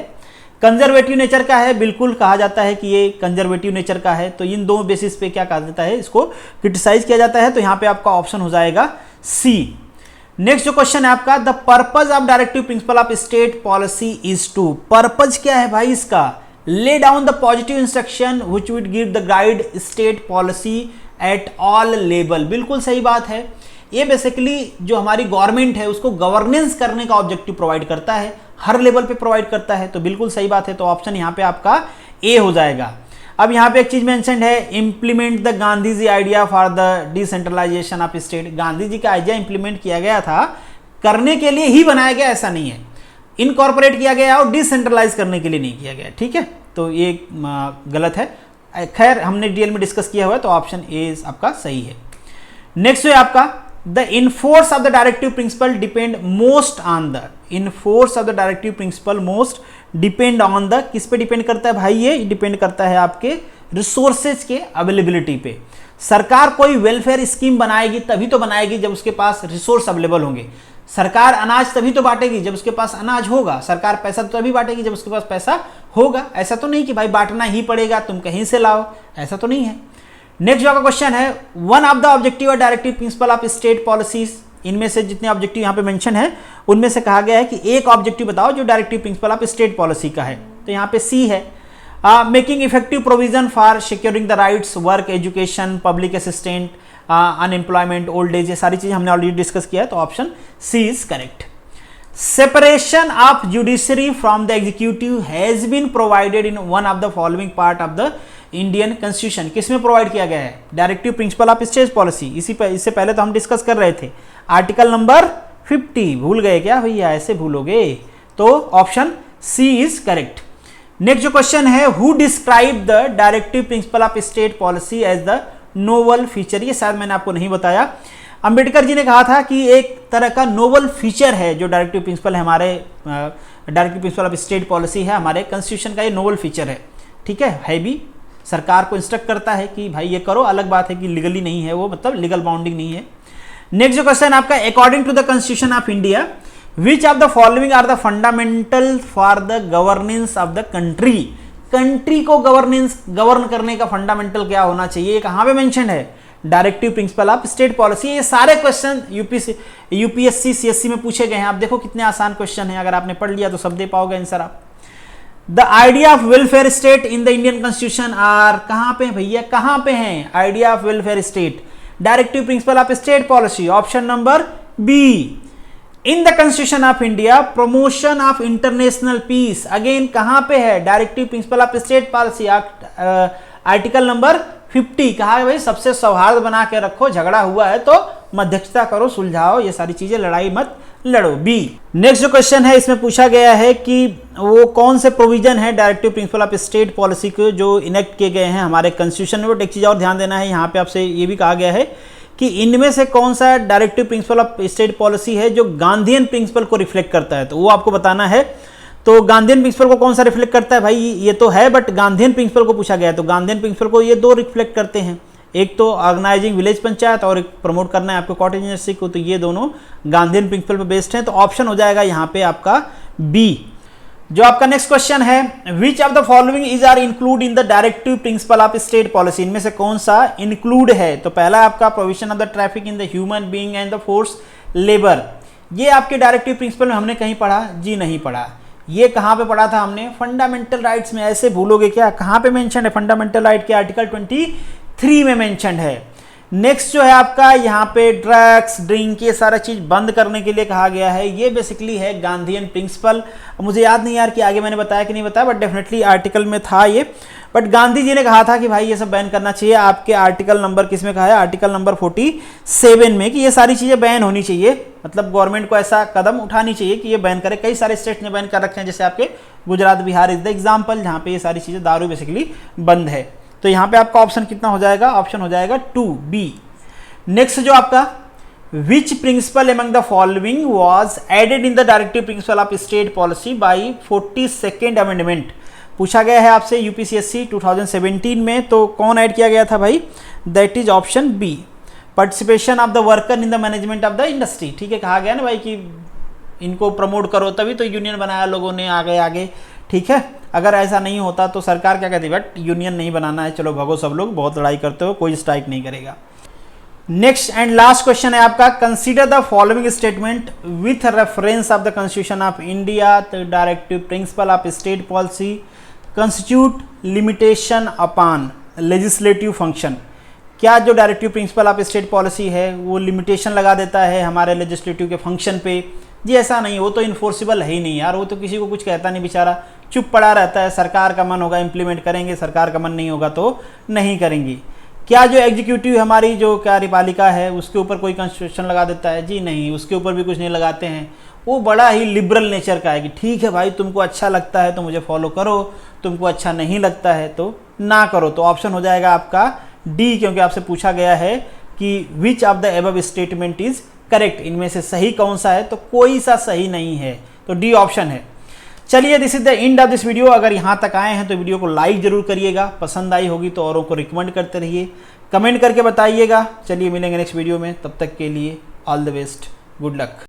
A: कंजर्वेटिव नेचर का है, बिल्कुल कहा जाता है कि ये कंजर्वेटिव नेचर का है। तो इन दो बेसिस पे क्या कहा जाता है? इसको क्रिटिसाइज किया जाता है। तो यहाँ पे आपका ऑप्शन हो जाएगा सी। नेक्स्ट जो क्वेश्चन है आपका the purpose of directive principle of state policy is to, purpose क्या है भाई इसका? Lay down the positive instruction which would give the guide state policy at all level, बिल्कुल सही बात है। ये बेसिकली जो हमारी गवर्नमेंट है उसको गवर्नेंस करने का ऑब्जेक्टिव प्रोवाइड करता है, हर लेवल पे प्रोवाइड करता है, तो बिल्कुल सही बात है। तो ऑप्शन यहाँ पे आपका ए हो जाएगा। अब यहाँ पे एक चीज मेंशन है implement the Gandhi ji idea for the decentralisation of state. Gandhi ji का आइडिया इंप्लीमेंट किया गया था, करने के लिए ही बनाया गया ऐसा नहीं है, इनकॉर्पोरेट किया गया और डिसेंट्रलाइज करने के लिए नहीं किया गया, ठीक है। तो ये गलत है, खैर हमने डीएल में डिस्कस किया हुआ है, तो ऑप्शन ए आपका सही है। नेक्स्ट है आपका the enforce of the directive principal depend most on the, enforce of the directive principal most depend on the, किस पे डिपेंड करता है भाई? ये डिपेंड करता है आपके रिसोर्सेज के अवेलेबिलिटी पे। सरकार कोई वेलफेयर स्कीम बनाएगी तभी तो बनाएगी जब उसके पास रिसोर्स अवेलेबल होंगे। सरकार अनाज तभी तो बांटेगी जब उसके पास अनाज होगा। सरकार पैसा तो तभी बांटेगी जब उसके पास पैसा होगा। ऐसा तो नहीं कि भाई बांटना ही पड़ेगा, तुम कहीं से लाओ, ऐसा तो नहीं है। नेक्स्ट जो आपका क्वेश्चन है वन ऑफ द ऑब्जेक्टिव और directive principle of state policies, इनमें से जितने ऑब्जेक्टिव यहाँ पे मेंशन है उनमें से कहा गया है कि एक ऑब्जेक्टिव बताओ जो directive principle of state policy का है। तो यहाँ पे सी है making effective provision for securing the rights, work, education, public assistant, unemployment, old age, ये सारी चीजें हमने ऑलरेडी डिस्कस किया है, तो option C is correct. Separation of judiciary from the executive has been provided in one of the following part of the Indian constitution. किसमें provide किया गया है? Directive principle of state policy. इससे पहले तो हम डिस्कस कर रहे थे आर्टिकल नंबर 50, भूल गए क्या भैया? ऐसे भूलोगे? तो option C is correct. Next जो क्वेश्चन है who describe the directive principle of state policy as the novel feature, ये शायद मैंने आपको नहीं बताया। अंबेडकर जी ने कहा था कि एक तरह का नोवल फीचर है जो डायरेक्टिव प्रिंसिपल है, हमारे directive principle of state policy है हमारे कॉन्स्टिट्यूशन का, ये नोवल फीचर है, ठीक है भी। सरकार को इंस्ट्रक्ट करता है कि भाई ये करो, अलग बात है कि लीगली नहीं है वो, मतलब लीगल बाउंडिंग नहीं है। नेक्स्ट जो क्वेश्चन आपका according to the constitution of India which of the following are the fundamental for the governance of the country. Country को गवर्न करने का फंडामेंटल क्या होना चाहिए, ये कहां पे मेंशन है? Directive principle of state policy. ये सारे क्वेश्चन यूपीएससी सीएससी में पूछे गए हैं। आप देखो कितने आसान क्वेश्चन हैं, अगर आपने पढ़ लिया तो सब दे पाओगे आंसर आप। The idea of welfare state in the Indian constitution are, कहां पे भैया, कहां पे हैं idea of welfare state? Directive principle of state policy, option number B. In the constitution of India promotion of international peace, again कहां पे है? Directive principle of state policy, article number 50। कहा है भाई सबसे सौहार्द बना के रखो, झगड़ा हुआ है तो मध्यस्थता करो, सुलझाओ, ये सारी चीजें, लड़ाई मत लड़ो। बी। नेक्स्ट जो क्वेश्चन है इसमें पूछा गया है कि वो कौन से प्रोविजन है directive principle of state policy के जो इनेक्ट किए गए हैं हमारे कॉन्स्टिट्यूशन में। बट एक चीज और ध्यान देना है, यहाँ पे आपसे ये भी कहा गया है कि इनमें से कौन सा directive principle of state policy है जो गांधीयन प्रिंसिपल को रिफ्लेक्ट करता है, तो वो आपको बताना है। तो गांधीयन प्रिंसिपल को कौन सा रिफ्लेक्ट करता है भाई, ये तो है, बट गांधीयन प्रिंसिपल को पूछा गया है, तो गांधीयन प्रिंसिपल को ये दो रिफ्लेक्ट करते हैं, एक तो ऑर्गेनाइजिंग विलेज पंचायत और एक प्रमोट करना है आपको कॉटेज इंडस्ट्री को, तो ये दोनों गांधीयन प्रिंसिपल पर बेस्ड हैं। तो ऑप्शन हो जाएगा यहाँ पे आपका बी। जो आपका नेक्स्ट क्वेश्चन है, which of the following is are include in the directive principle of state policy, इनमें से कौन सा इंक्लूड है। तो पहला आपका provision of the traffic in the human being and the force labour, ये आपके डायरेक्टिव प्रिंसिपल में हमने कहीं पढ़ा जी, नहीं पढ़ा। ये कहाँ पे पढ़ा था हमने, फंडामेंटल राइट्स में। ऐसे भूलोगे क्या, कहाँ पे मेंशन है फंडामेंटल राइट के, आर्टिकल 23 में मेंशन है। नेक्स्ट जो है आपका यहाँ पे ड्रग्स ड्रिंक ये सारा चीज बंद करने के लिए कहा गया है, ये बेसिकली है गांधीयन प्रिंसिपल। मुझे याद नहीं यार कि आगे मैंने बताया कि नहीं बताया, बट डेफिनेटली आर्टिकल में था ये। बट गांधी जी ने कहा था कि भाई ये सब बैन करना चाहिए। आपके आर्टिकल नंबर किस में कहा है, आर्टिकल नंबर 47 में, कि ये सारी चीजें बैन होनी चाहिए, मतलब गवर्नमेंट को ऐसा कदम उठानी चाहिए कि ये बैन करे। कई सारे स्टेट ने बैन कर रखे हैं, जैसे आपके Gujarat Bihar is the example, जहाँ पे ये सारी चीजें दारू बेसिकली बंद है। तो यहाँ पे आपका ऑप्शन कितना हो जाएगा, ऑप्शन हो जाएगा 2B। नेक्स्ट जो आपका, which principle among the following was added in the directive principle of state policy by 42nd amendment, पूछा गया है आपसे यूपीसीएससी 2017 में। तो कौन ऐड किया गया था भाई, that is option B, participation of the worker in the management of the industry. ठीक है, कहा गया ना भाई कि इनको प्रमोट करो, तभी तो यूनियन बनाया लोगों ने आगे। ठीक है, अगर ऐसा नहीं होता तो सरकार क्या कहती, बट यूनियन नहीं बनाना है, चलो भगो सब लोग, बहुत लड़ाई करते हो, कोई स्ट्राइक नहीं करेगा। नेक्स्ट एंड लास्ट क्वेश्चन है आपका, consider the following statement with reference of the constitution of India, the directive principle of state policy constitute limitation upon legislative function. क्या जो directive principle of state policy है वो limitation लगा देता है हमारे लेजिस्लेटिव के फंक्शन पे? जी ऐसा नहीं, वो तो इन्फोर्सिबल है ही नहीं यार, वो तो किसी को कुछ कहता नहीं, बेचारा चुप पड़ा रहता है। सरकार का मन होगा इम्प्लीमेंट करेंगे, सरकार का मन नहीं होगा तो नहीं करेंगे। क्या जो एग्जीक्यूटिव हमारी जो कार्यपालिका है उसके ऊपर कोई कॉन्स्टिट्यूशन लगा देता है? जी नहीं, उसके ऊपर भी कुछ नहीं लगाते हैं। वो बड़ा ही लिबरल नेचर का है कि ठीक है भाई, तुमको अच्छा लगता है तो मुझे फॉलो करो, तुमको अच्छा नहीं लगता है तो ना करो। तो ऑप्शन हो जाएगा आपका डी, क्योंकि आपसे पूछा गया है कि विच of the above statement is correct, इनमें से सही कौन सा है, तो कोई सा सही नहीं है, तो डी ऑप्शन है। चलिए, this is the end of this video. अगर यहाँ तक आए हैं तो वीडियो को लाइक जरूर करिएगा, पसंद आई होगी तो औरों को रिकमेंड करते रहिए, कमेंट करके बताइएगा। चलिए मिलेंगे नेक्स्ट वीडियो में, तब तक के लिए all the best, good luck.